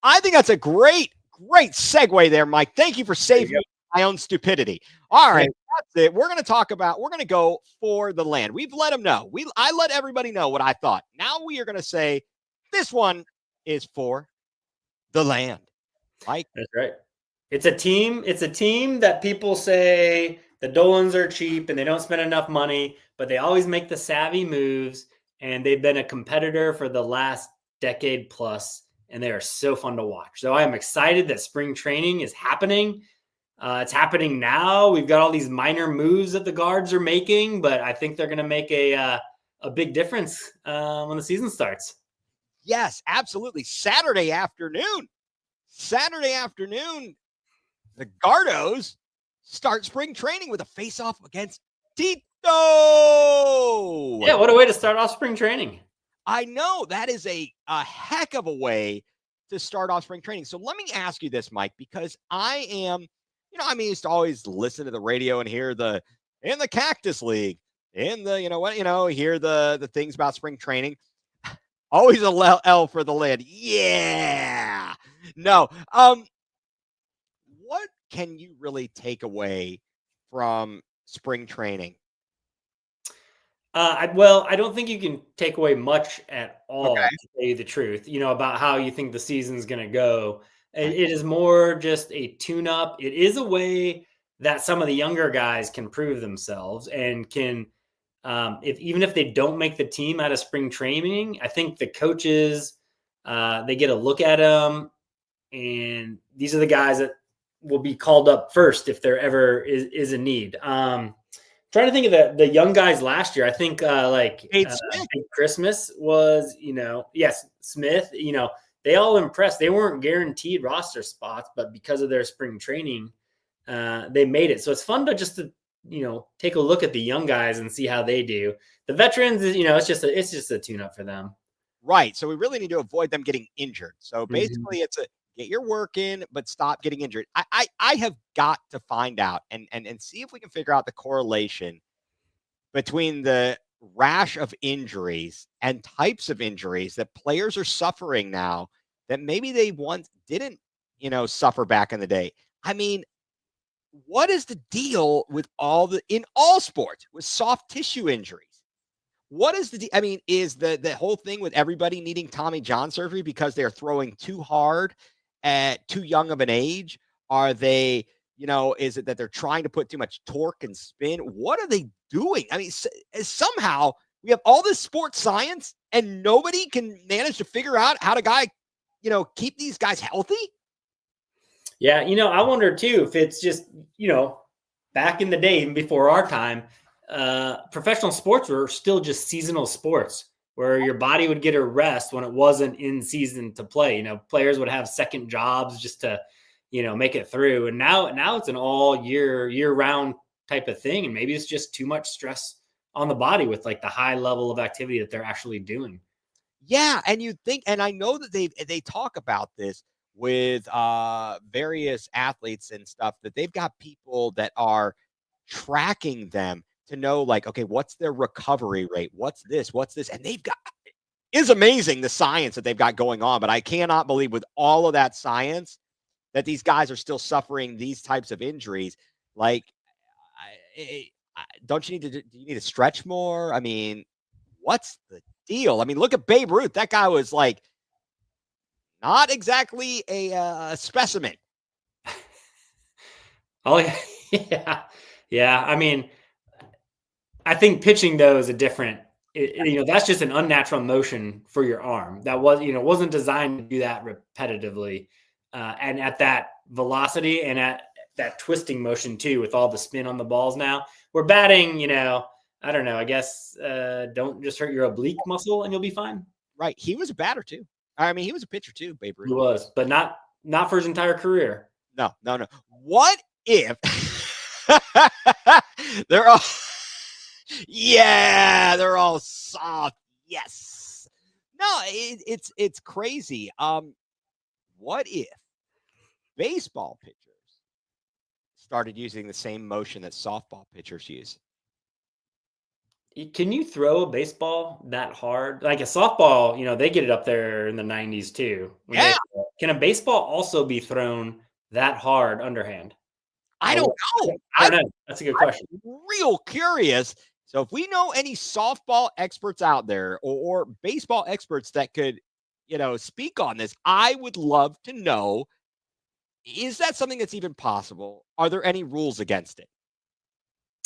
I think that's a great segue there, Mike. Thank you for saving me my own stupidity. All right, that's it. We're going to go for the land. We've let them know. I let everybody know what I thought. Now we are going to say this one is for the land. Mike? That's right. It's a team that people say the Dolans are cheap and they don't spend enough money, but they always make the savvy moves, and they've been a competitor for the last decade plus, and they are so fun to watch. So I am excited that spring training is happening. It's happening now. We've got all these minor moves that the guards are making, but I think they're going to make a big difference when the season starts. Yes, absolutely. Saturday afternoon, the Gardos start spring training with a face-off against Tito. Yeah, what a way to start off spring training. I know. That is a heck of a way to start off spring training. So let me ask you this, Mike, because I am, I used to always listen to the radio and hear in the Cactus League, hear the things about spring training. Always a L for the land. Yeah. No. What can you really take away from spring training? I don't think you can take away much at all, to tell you the truth, about how you think the season's going to go. It is more just a tune-up. It is a way that some of the younger guys can prove themselves and can, even if they don't make the team out of spring training, I think the coaches, they get a look at them, and these are the guys that will be called up first if there ever is a need. Trying to think of the young guys last year. I think Christmas was, yes, Smith, they all impressed. They weren't guaranteed roster spots, but because of their spring training, they made it. So it's fun to just take a look at the young guys and see how they do. The veterans, it's just a tune-up for them. Right. So we really need to avoid them getting injured. So basically it's get your work in, but stop getting injured. I have got to find out and see if we can figure out the correlation between the rash of injuries and types of injuries that players are suffering now that maybe they once didn't, suffer back in the day. I mean, what is the deal with in all sports with soft tissue injuries? What is is the whole thing with everybody needing Tommy John surgery because they're throwing too hard at too young of an age? Are they, is it that they're trying to put too much torque and spin? What are they doing? I mean, somehow we have all this sports science and nobody can manage to figure out how to keep these guys healthy. Yeah. I wonder too, if it's just, back in the day, even before our time, professional sports were still just seasonal sports where your body would get a rest when it wasn't in season to play. Players would have second jobs just to, make it through. And now it's an all year round type of thing. And maybe it's just too much stress on the body with like the high level of activity that they're actually doing. Yeah, and you think, and I know that they talk about this with various athletes and stuff, that they've got people that are tracking them to know, like, okay, what's their recovery rate? What's this? What's this? And they've got, is amazing the science that they've got going on, but I cannot believe with all of that science that these guys are still suffering these types of injuries. Like, don't you need to, do you need to stretch more? I mean, what's the deal? I mean, look at Babe Ruth. That guy was like not exactly a specimen. Oh yeah, yeah. I mean, I think pitching though is a different. That's just an unnatural motion for your arm. That wasn't designed to do that repetitively, and at that velocity and at that twisting motion too, with all the spin on the balls. Now we're batting. I don't know. I guess don't just hurt your oblique muscle and you'll be fine. Right. He was a batter too. I mean, he was a pitcher too, Babe Ruth. He was, but not for his entire career. No. What if they're all they're all soft. Yes. No, it's crazy. What if baseball pitchers started using the same motion that softball pitchers use? Can you throw a baseball that hard? Like a softball, they get it up there in the 90s too. Yeah. Can a baseball also be thrown that hard underhand? I don't know. I don't know. That's a good question. I'm real curious. So if we know any softball experts out there or baseball experts that could, speak on this, I would love to know, is that something that's even possible? Are there any rules against it?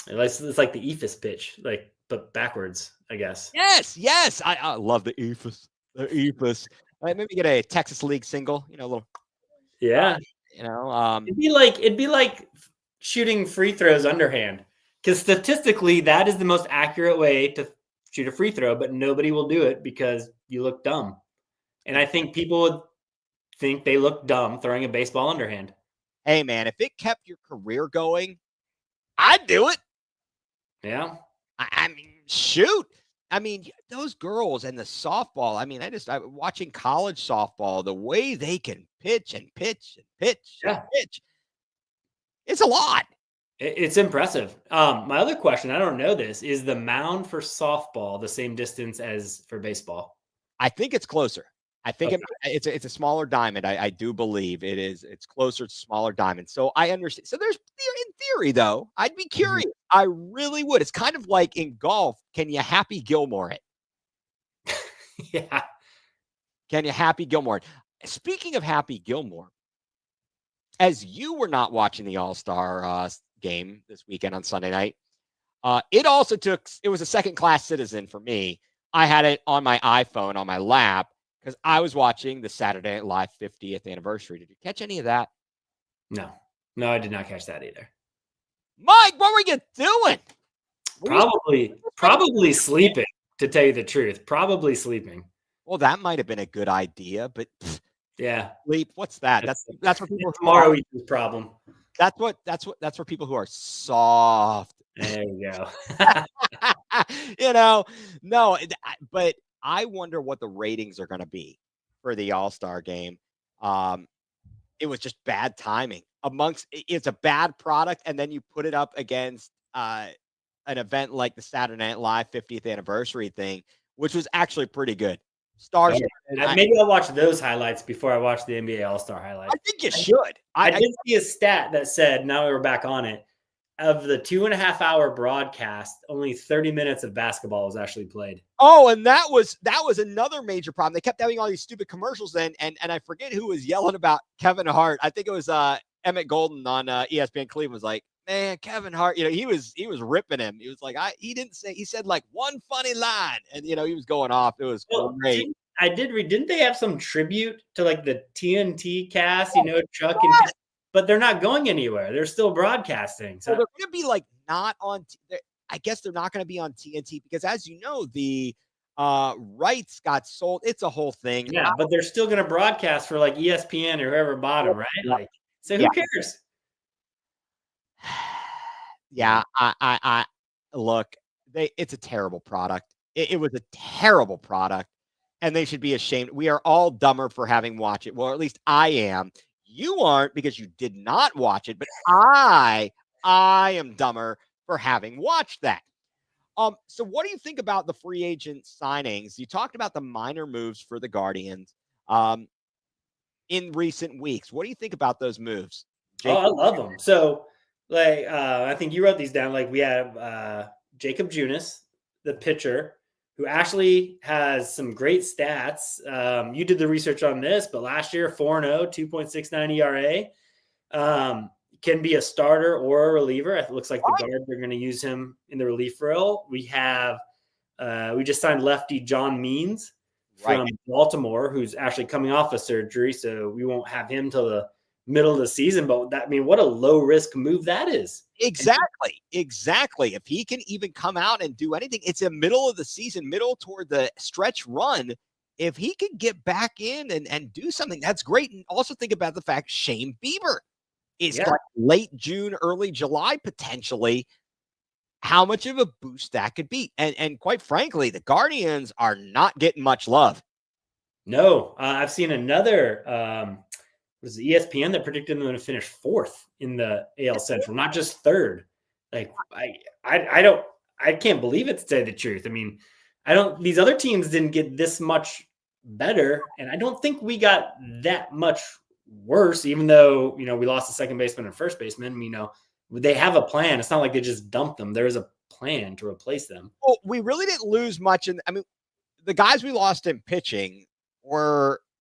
It's like the ephus pitch, but backwards, I guess. Yes. I love the ephus. The ephus. Maybe get a Texas League single, a little. Yeah. It'd be like shooting free throws underhand, because statistically that is the most accurate way to shoot a free throw, but nobody will do it because you look dumb. And I think people would think they look dumb throwing a baseball underhand. Hey man, if it kept your career going, I'd do it. Yeah. I mean, shoot. I mean, those girls and the softball. I mean, I'm watching college softball, the way they can pitch and pitch and pitch and pitch. It's a lot. It's impressive. My other question, I don't know this, is the mound for softball the same distance as for baseball? I think it's closer. I think it's a smaller diamond. I do believe it is. It's closer to smaller diamond. So I understand. So there's, in theory, though, I'd be curious. Mm-hmm. I really would. It's kind of like in golf. Can you Happy Gilmore it? Yeah. Can you Happy Gilmore it? Speaking of Happy Gilmore, as you were not watching the All-Star game this weekend on Sunday night, it was a second-class citizen for me. I had it on my iPhone on my lap, because I was watching the Saturday Night Live 50th anniversary. Did you catch any of that? No, I did not catch that either. Mike, what were you doing? Probably sleeping, to tell you the truth. Probably sleeping. Well, that might have been a good idea, but yeah, sleep. What's that? That's for people. Tomorrow eats problem. That's for people who are soft. There you go. No, but I wonder what the ratings are going to be for the All-Star game. It was just bad timing. It's a bad product, and then you put it up against an event like the Saturday Night Live 50th anniversary thing, which was actually pretty good. Stars. Maybe I'll watch those highlights before I watch the NBA All-Star highlights. I think you should. I did see a stat that said, now we're back on it, of the 2.5-hour broadcast, only 30 minutes of basketball was actually played. Oh, and that was another major problem. They kept having all these stupid commercials, and I forget who was yelling about Kevin Hart. I think it was Emmett Golden on ESPN Cleveland was like, man, Kevin Hart, he was ripping him. He was like, he said like one funny line, and he was going off. It was great. I did read, didn't they have some tribute to like the TNT cast, Chuck and but they're not going anywhere. They're still broadcasting. So they're going to be like not on. I guess they're not going to be on TNT because, as you know, the rights got sold. It's a whole thing. Yeah, but they're still going to broadcast for like ESPN or whoever bought them, right? Like, so who cares? Yeah, I look. It's a terrible product. It was a terrible product, and they should be ashamed. We are all dumber for having watched it. Well, at least I am. You aren't because you did not watch it, but I am dumber for having watched that. So what do you think about the free agent signings? You talked about the minor moves for the Guardians in recent weeks. What do you think about those moves, Oh, Jake? I love them. So, like, I think you wrote these down. Like, we have Jacob Junis, the pitcher, who actually has some great stats. You did the research on this, but last year, 4-0, 2.69 ERA. Can be a starter or a reliever. It looks like the Guards are going to use him in the relief role. We just signed lefty John Means from Baltimore, who's actually coming off a surgery, so we won't have him till the middle of the season. But what a low risk move that is. Exactly. If he can even come out and do anything, it's a middle of the season, middle toward the stretch run. If he can get back in and do something, that's great. And also think about the fact Shane Bieber is like late June, early July, potentially. How much of a boost that could be. And quite frankly, the Guardians are not getting much love. No, I've seen another, was the ESPN that predicted them to finish 4th in the AL Central, not just 3rd. Like, I can't believe it, to tell you the truth. I mean, these other teams didn't get this much better, and I don't think we got that much worse, even though, we lost the second baseman and first baseman. They have a plan. It's not like they just dumped them. There's a plan to replace them. Well, we really didn't lose much. The guys we lost in pitching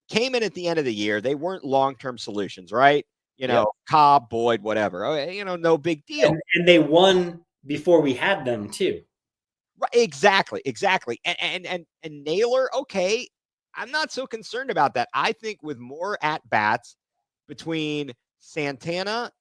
came in at the end of the year. They weren't long-term solutions, right? Cobb, Boyd, whatever. Okay, no big deal. And they won before we had them too. Right, exactly. And Naylor, okay, I'm not so concerned about that. I think with more at-bats between Santana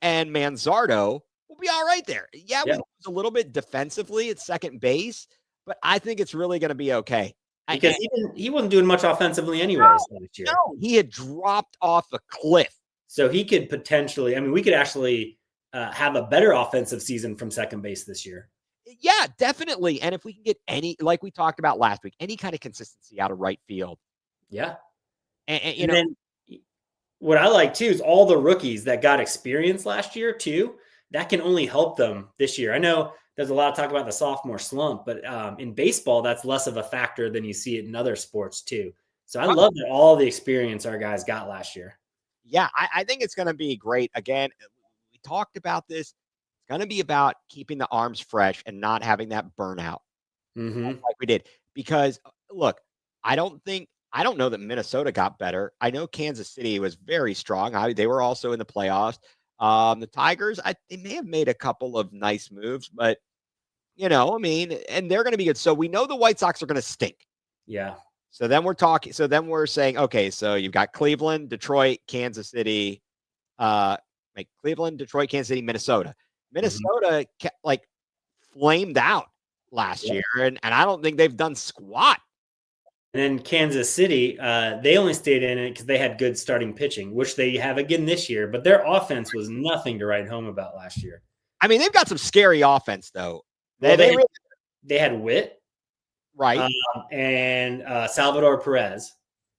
and Manzardo, we'll be all right there. Yeah, we lose a little bit defensively at second base, but I think it's really going to be okay. Because he wasn't doing much offensively anyways last year. No, he had dropped off a cliff. So he could potentially, we could actually have a better offensive season from second base this year. Yeah, definitely. And if we can get like we talked about last week, any kind of consistency out of right field. Yeah. And then what I like too is all the rookies that got experience last year too. That can only help them this year. I know there's a lot of talk about the sophomore slump, but in baseball, that's less of a factor than you see it in other sports too. So I love that all the experience our guys got last year. Yeah, I think it's going to be great. Again, we talked about this. It's going to be about keeping the arms fresh and not having that burnout like we did. Because, look, I don't know that Minnesota got better. I know Kansas City was very strong. They were also in the playoffs. The Tigers, they may have made a couple of nice moves, but, and they're going to be good. So we know the White Sox are going to stink. Yeah. So then we're saying, okay, so you've got Cleveland, Detroit, Kansas City, Cleveland, Detroit, Kansas City, Minnesota. Minnesota flamed out last year, and I don't think they've done squat. And then Kansas City, they only stayed in it because they had good starting pitching, which they have again this year, but their offense was nothing to write home about last year. They've got some scary offense, though. Well, they had Witt. Right. And Salvador Perez.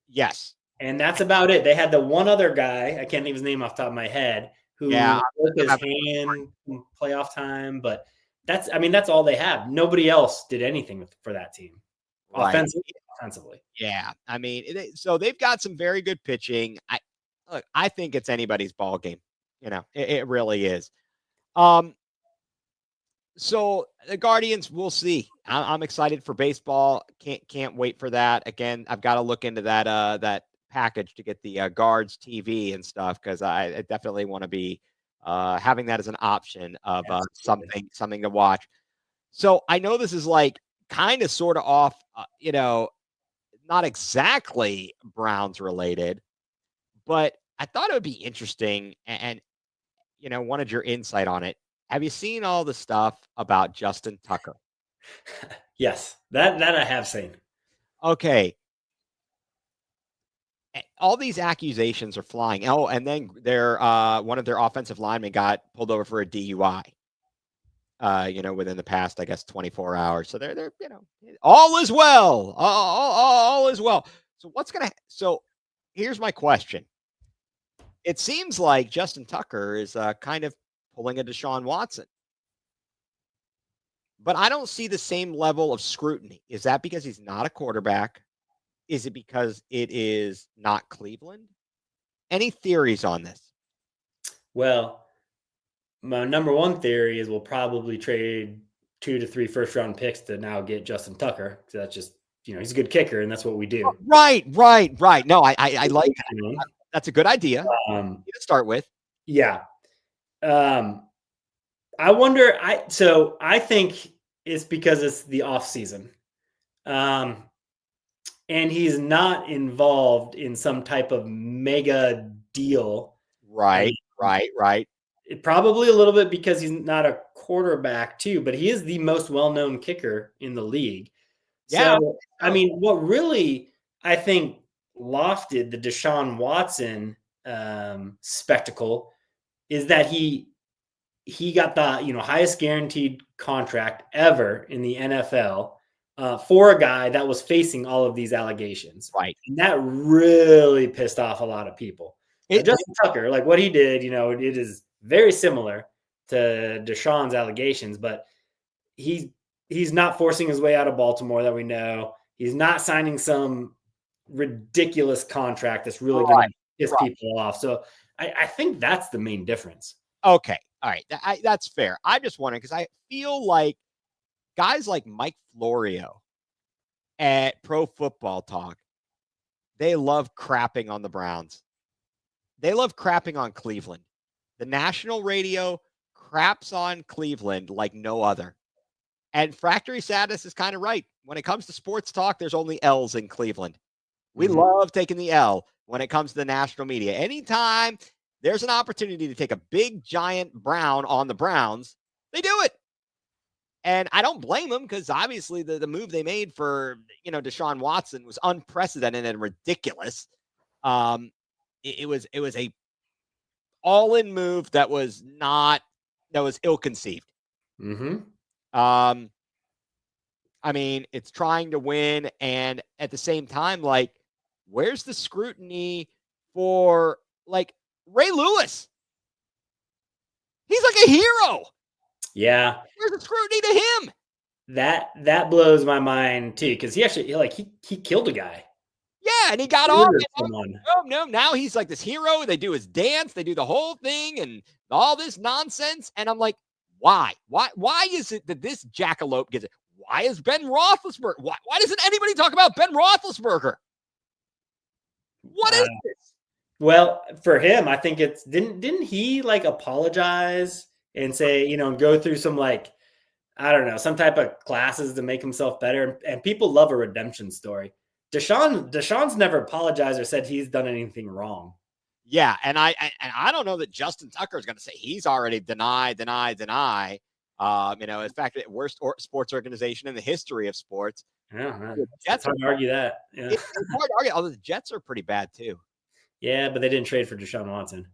Yes. And that's about it. They had the one other guy, I can't think of his name off the top of my head, who worked his hand in playoff time, but that's all they have. Nobody else did anything for that team. Right. Offensively. Yeah. So they've got some very good pitching. I think it's anybody's ball game. It really is. So the Guardians, we'll see. I'm excited for baseball. Can't wait for that. Again, I've got to look into that package to get the Guards TV and stuff, because I definitely want to be having that as an option of something to watch. So I know this is kind of sort of off, not exactly Browns related, but I thought it would be interesting and wanted your insight on it. Have you seen all the stuff about Justin Tucker? Yes, that I have seen. Okay. All these accusations are flying. Oh, and then one of their offensive linemen got pulled over for a DUI. within the past, I guess, 24 hours. So they're all is well. All is well. So here's my question. It seems like Justin Tucker is kind of pulling a Deshaun Watson. But I don't see the same level of scrutiny. Is that because he's not a quarterback? Is it because it is not Cleveland? Any theories on this? Well, my number one theory is we'll probably trade 2 to 3 first-round picks to now get Justin Tucker. So that's just, he's a good kicker, and that's what we do. Right. No, I like that. That's a good idea to start with. Yeah. I wonder. I think it's because it's the off season, and he's not involved in some type of mega deal. Right. It probably a little bit because he's not a quarterback too, but he is the most well-known kicker in the league. Yeah. So, I mean, what really I think lofted the Deshaun Watson spectacle is that he got the highest guaranteed contract ever in the NFL for a guy that was facing all of these allegations. Right. And that really pissed off a lot of people. Justin Tucker, like what he did, it is very similar to Deshaun's allegations, but he's not forcing his way out of Baltimore that we know. He's not signing some ridiculous contract that's really going to piss people off. So I think that's the main difference. Okay. All right. That's fair. I just wondering because I feel like guys like Mike Florio at Pro Football Talk, they love crapping on the Browns. They love crapping on Cleveland. The national radio craps on Cleveland like no other. And Factory Sadness is kind of right. When it comes to sports talk, there's only L's in Cleveland. We love taking the L when it comes to the national media. Anytime there's an opportunity to take a big, giant Brown on the Browns, they do it. And I don't blame them because obviously the move they made for, Deshaun Watson was unprecedented and ridiculous. It was a all-in move that was ill-conceived. I mean, it's trying to win, and at the same time, like, where's the scrutiny for like Ray Lewis? He's like a hero. Yeah. Where's the scrutiny to him? That blows my mind too, because he actually he killed a guy. Yeah, and he got off. No, now he's like this hero. They do his dance, they do the whole thing, and all this nonsense. And I'm like, why? Why is it that this jackalope gets it? Why is Ben Roethlisberger? Why doesn't anybody talk about Ben Roethlisberger? What is this? Well, for him, I think it's didn't he like apologize and say, go through some like, I don't know, some type of classes to make himself better. And people love a redemption story. Deshaun's never apologized or said he's done anything wrong. Yeah, and I don't know that Justin Tucker is going to say he's already deny. In fact, the worst sports organization in the history of sports. Yeah, it's hard to argue that. Yeah. It's hard to argue, although the Jets are pretty bad too. Yeah, but they didn't trade for Deshaun Watson.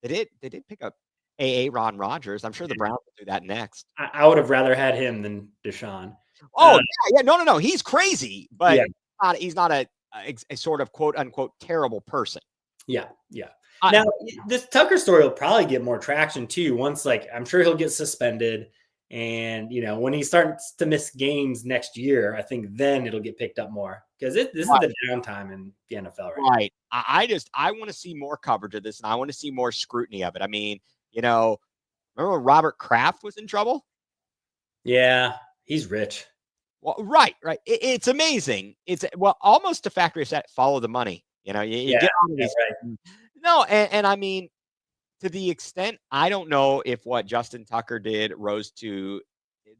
They did pick up Ron Rodgers. I'm sure the Browns will do that next. I would have rather had him than Deshaun. Oh, yeah. No. He's crazy, but he's not a sort of quote unquote terrible person. Yeah. Now, this Tucker story will probably get more traction too. Once, I'm sure he'll get suspended, and when he starts to miss games next year, I think then it'll get picked up more because this is the downtime in the NFL right now. I want to see more coverage of this, and I want to see more scrutiny of it. I mean, remember when Robert Kraft was in trouble? Yeah, he's rich. Well, right. It's amazing. It's almost a factory set. Follow the money. You get on these. Right. No, and I mean, to the extent, I don't know if what Justin Tucker did rose to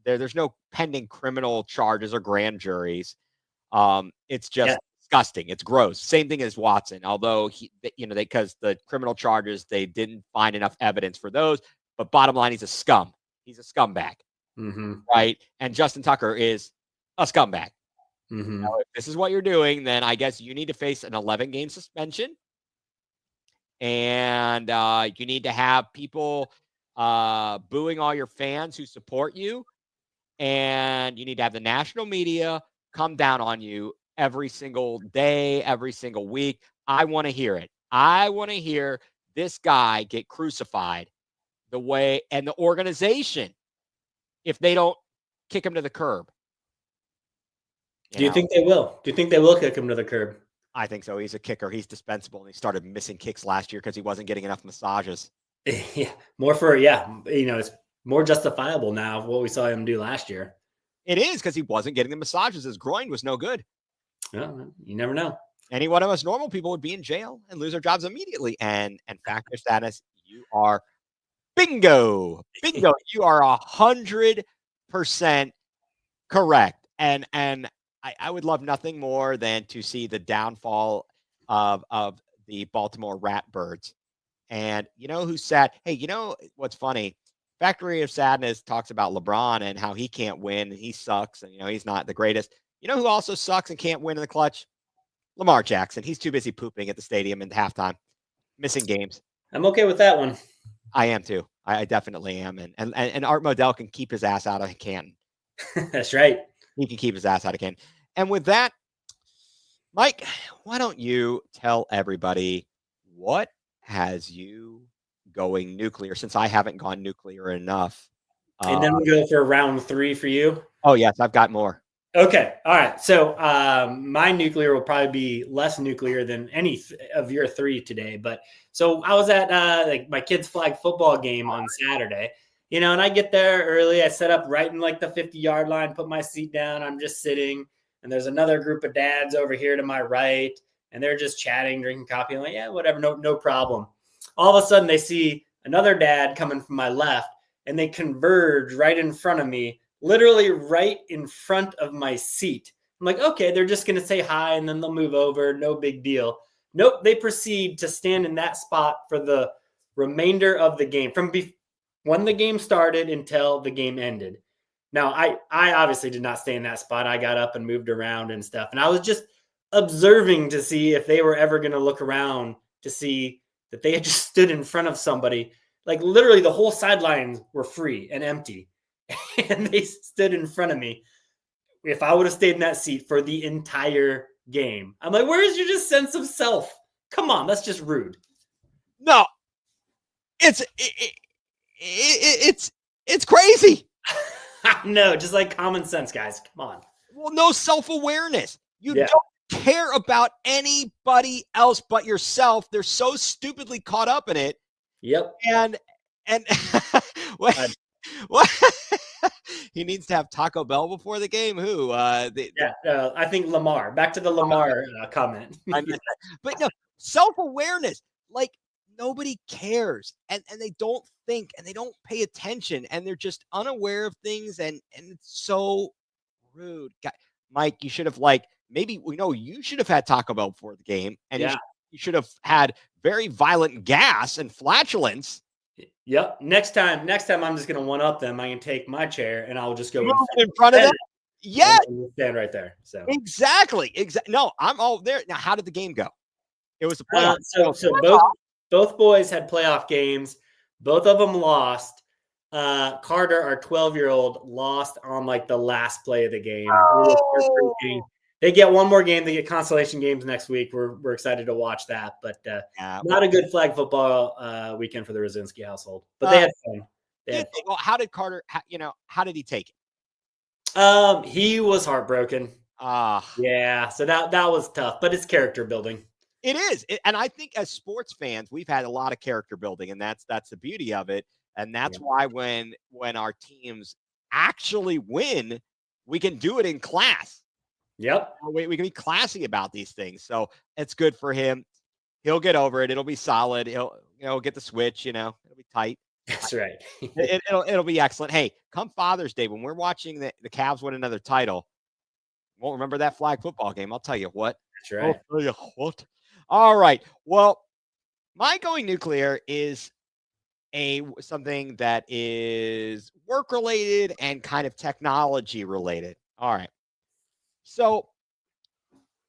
there's no pending criminal charges or grand juries. It's just disgusting. It's gross. Same thing as Watson, although because the criminal charges, they didn't find enough evidence for those. But bottom line, he's a scum. He's a scumbag. Right. And Justin Tucker is a scumbag. If this is what you're doing, then I guess you need to face an 11-game suspension. And you need to have people booing all your fans who support you, and you need to have the national media come down on you every single day, every single week. I want to hear it. I want to hear this guy get crucified the way, and the organization, if they don't kick him to the curb. Do you think they will? Do you think they will kick him to the curb? I think so. He's a kicker. He's dispensable, and he started missing kicks last year because he wasn't getting enough massages. Yeah, it's more justifiable now what we saw him do last year. It is, because he wasn't getting the massages. His groin was no good. Well, you never know. Any one of us normal people would be in jail and lose our jobs immediately. And factor status, you are bingo. You are 100% correct. And I would love nothing more than to see the downfall of the Baltimore Ratbirds. And you know who's sad? Hey, you know what's funny? Factory of Sadness talks about LeBron and how he can't win and he sucks and he's not the greatest. You know who also sucks and can't win in the clutch? Lamar Jackson. He's too busy pooping at the stadium in halftime, missing games. I'm okay with that one. I am too. I definitely am. And Art Modell can keep his ass out of Canton. That's right. He can keep his ass out of Canton. And with that, Mike, why don't you tell everybody what has you going nuclear, since I haven't gone nuclear enough. And then we go for round 3 for you. Oh, yes, I've got more. Okay. All right. So my nuclear will probably be less nuclear than any of your 3 today. But so I was at like my kids' flag football game on Saturday, and I get there early. I set up right in like the 50-yard line, put my seat down. I'm just sitting, and there's another group of dads over here to my right, and they're just chatting, drinking coffee. I'm like, yeah, whatever, no problem. All of a sudden, they see another dad coming from my left, and they converge right in front of me, literally right in front of my seat. I'm like, okay, they're just going to say hi, and then they'll move over. No big deal. Nope, they proceed to stand in that spot for the remainder of the game, from when the game started until the game ended. Now, I obviously did not stay in that spot. I got up and moved around and stuff, and I was just observing to see if they were ever going to look around to see that they had just stood in front of somebody. Like literally the whole sidelines were free and empty. And they stood in front of me. If I would have stayed in that seat for the entire game, I'm like, where is your just sense of self? Come on, that's just rude. No, it's crazy. No, just like common sense, guys. Come on. Well, no self-awareness. You don't care about anybody else but yourself. They're so stupidly caught up in it. Yep. And what? He needs to have Taco Bell before the game. Who? I think Lamar. Back to the Lamar comment. But no, self-awareness. Like nobody cares, and they don't think, and they don't pay attention, and they're just unaware of things, and it's so rude. Mike, you should have you should have had Taco Bell before the game, and you should have had very violent gas and flatulence. Yep. Next time I'm just going to one-up them. I can take my chair and I'll just go in front of them. Yeah. Stand right there. So exactly. No, I'm all there. Now, how did the game go? It was a playoff. So both boys had playoff games. Both of them lost. Carter, our 12-year-old, lost on like the last play of the game. Oh. They get one more game. They get consolation games next week. We're excited to watch that, but not a good flag football weekend for the Rasinski household. But they had fun. Well, how did Carter? How did he take it? He was heartbroken. Yeah. So that was tough, but it's character building. It is, and I think as sports fans, we've had a lot of character building, and that's the beauty of it, and that's why when our teams actually win, we can do it in class. Yep. We can be classy about these things. So it's good for him. He'll get over it. It'll be solid. He'll get the switch, it'll be tight. That's right. It'll be excellent. Hey, come Father's Day, when we're watching the Cavs win another title, won't remember that flag football game. I'll tell you what. That's right. I'll tell you what. All right. Well, my going nuclear is something that is work related and kind of technology related. All right. So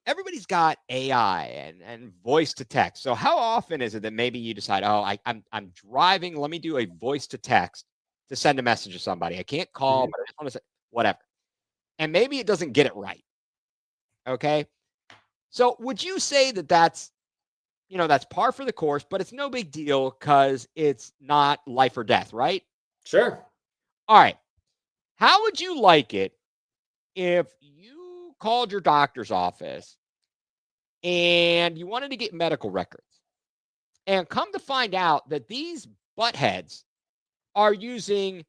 everybody's got AI and voice to text. So how often is it that maybe you decide, oh, I'm driving, let me do a voice to text to send a message to somebody. I can't call, but I just want to say whatever. And maybe it doesn't get it right. Okay. So would you say that that's par for the course, but it's no big deal because it's not life or death, right? Sure. All right. How would you like it if you called your doctor's office and you wanted to get medical records and come to find out that these buttheads are using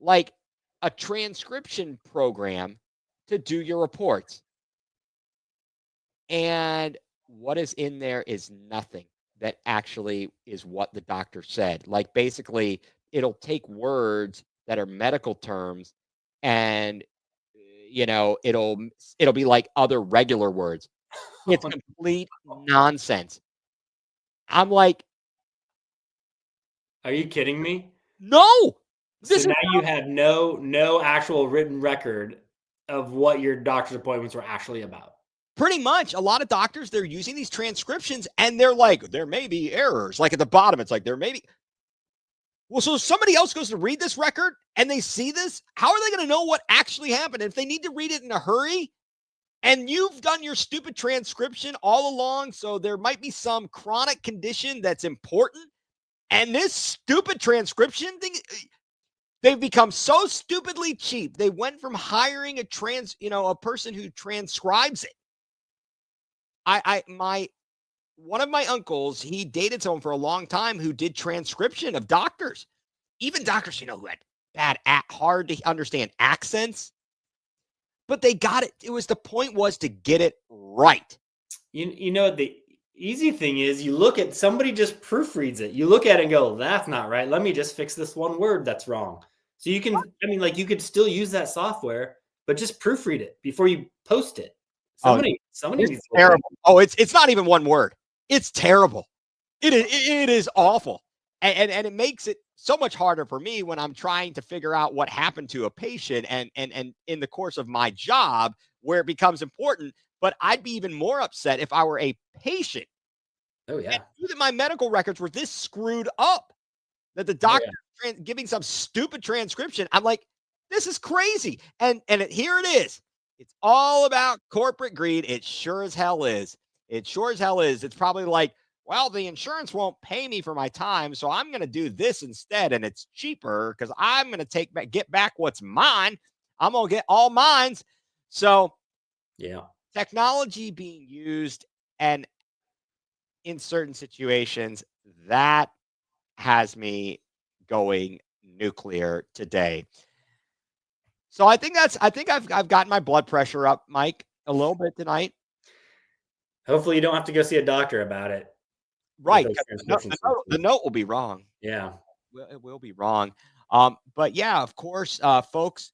like a transcription program to do your reports? And what is in there is nothing that actually is what the doctor said. Like basically, it'll take words that are medical terms and it'll be like other regular words. It's complete nonsense. I'm like, are you kidding me? no. So now you have no actual written record of what your doctor's appointments were actually about. Pretty much. A lot of doctors, they're using these transcriptions and they're like, there may be errors. Like at the bottom, it's like, there may be. Well, so somebody else goes to read this record and they see this. How are they going to know what actually happened? And if they need to read it in a hurry and you've done your stupid transcription all along, so there might be some chronic condition that's important. And this stupid transcription thing, they've become so stupidly cheap. They went from hiring a person who transcribes it. One of my uncles, he dated someone for a long time who did transcription of doctors, even doctors, who had bad, hard to understand accents, but they got it. The point was to get it right. The easy thing is you look at somebody just proofreads it. You look at it and go, that's not right. Let me just fix this one word that's wrong. So you can, you could still use that software, but just proofread it before you post it. Somebody needs to terrible. Oh, it's not even one word. It's terrible. It is awful. And it makes it so much harder for me when I'm trying to figure out what happened to a patient and in the course of my job where it becomes important. But I'd be even more upset if I were a patient. Oh, yeah. And knew that my medical records were this screwed up, that the doctor giving some stupid transcription. I'm like, this is crazy. And here it is. It's all about corporate greed. It sure as hell is. It sure as hell is. It's probably like, well, the insurance won't pay me for my time, so I'm going to do this instead, and it's cheaper because I'm going to get back what's mine. I'm going to get all mines. So, yeah, technology being used and in certain situations, that has me going nuclear today. So I think I've gotten my blood pressure up, Mike, a little bit tonight. Hopefully you don't have to go see a doctor about it. Right. The note will be wrong. Yeah. It will be wrong. But yeah, of course, folks,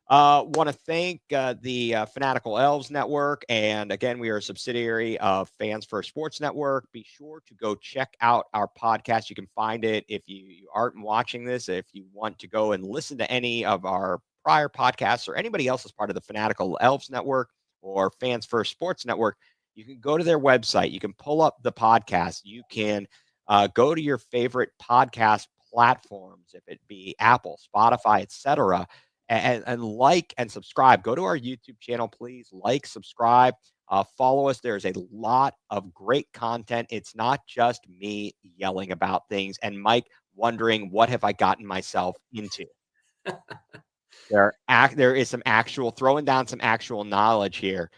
want to thank the Fanatical Elves Network. And again, we are a subsidiary of Fans First Sports Network. Be sure to go check out our podcast. You can find it if you aren't watching this. If you want to go and listen to any of our prior podcasts or anybody else as part of the Fanatical Elves Network or Fans First Sports Network, you can go to their website. You can pull up the podcast. You can go to your favorite podcast platforms, if it be Apple, Spotify, etc., and like and subscribe. Go to our YouTube channel, please. Like, subscribe, follow us. There's a lot of great content. It's not just me yelling about things and Mike wondering what have I gotten myself into. There is some actual throwing down some actual knowledge here.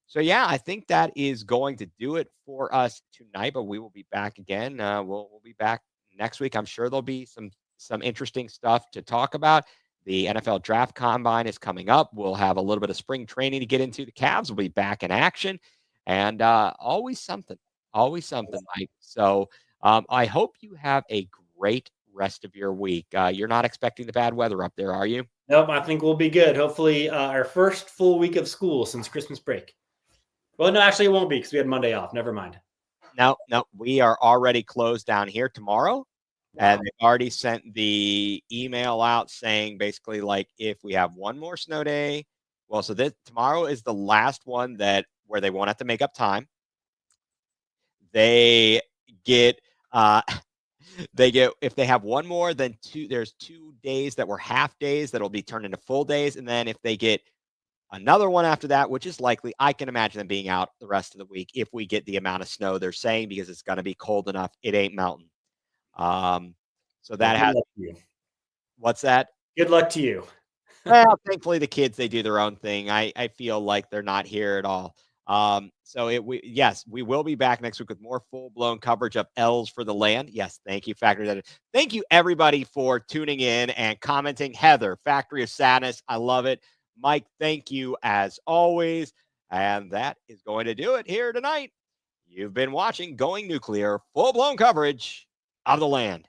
So yeah, I think that is going to do it for us tonight. But we will be back again. We'll be back next week. I'm sure there'll be some interesting stuff to talk about. The NFL Draft Combine is coming up. We'll have a little bit of spring training to get into. The Cavs will be back in action, and always something, Mike. So I hope you have a great rest of your week. You're not expecting the bad weather up there, are you? Nope, I think we'll be good. Hopefully, our first full week of school since Christmas break. Well, no, actually, it won't be because we had Monday off. Never mind. No, we are already closed down here tomorrow. Wow. And they've already sent the email out saying basically like if we have one more snow day Well, so tomorrow is the last one where they won't have to make up time. They get if they have one more than there's 2 days that were half days that'll be turned into full days, and then if they get another one after that, which is likely, I can imagine them being out the rest of the week if we get the amount of snow they're saying, because it's going to be cold enough. It ain't melting. So that has. What's that? Good luck to you. Well, thankfully the kids, they do their own thing. I feel like they're not here at all. Yes, we will be back next week with more full-blown coverage of L's for the land. Yes, thank you, Factory of Sadness. Thank you, everybody, for tuning in and commenting. Heather, Factory of Sadness, I love it. Mike, thank you as always. And that is going to do it here tonight. You've been watching Going nuCLEar, full-blown coverage of the land.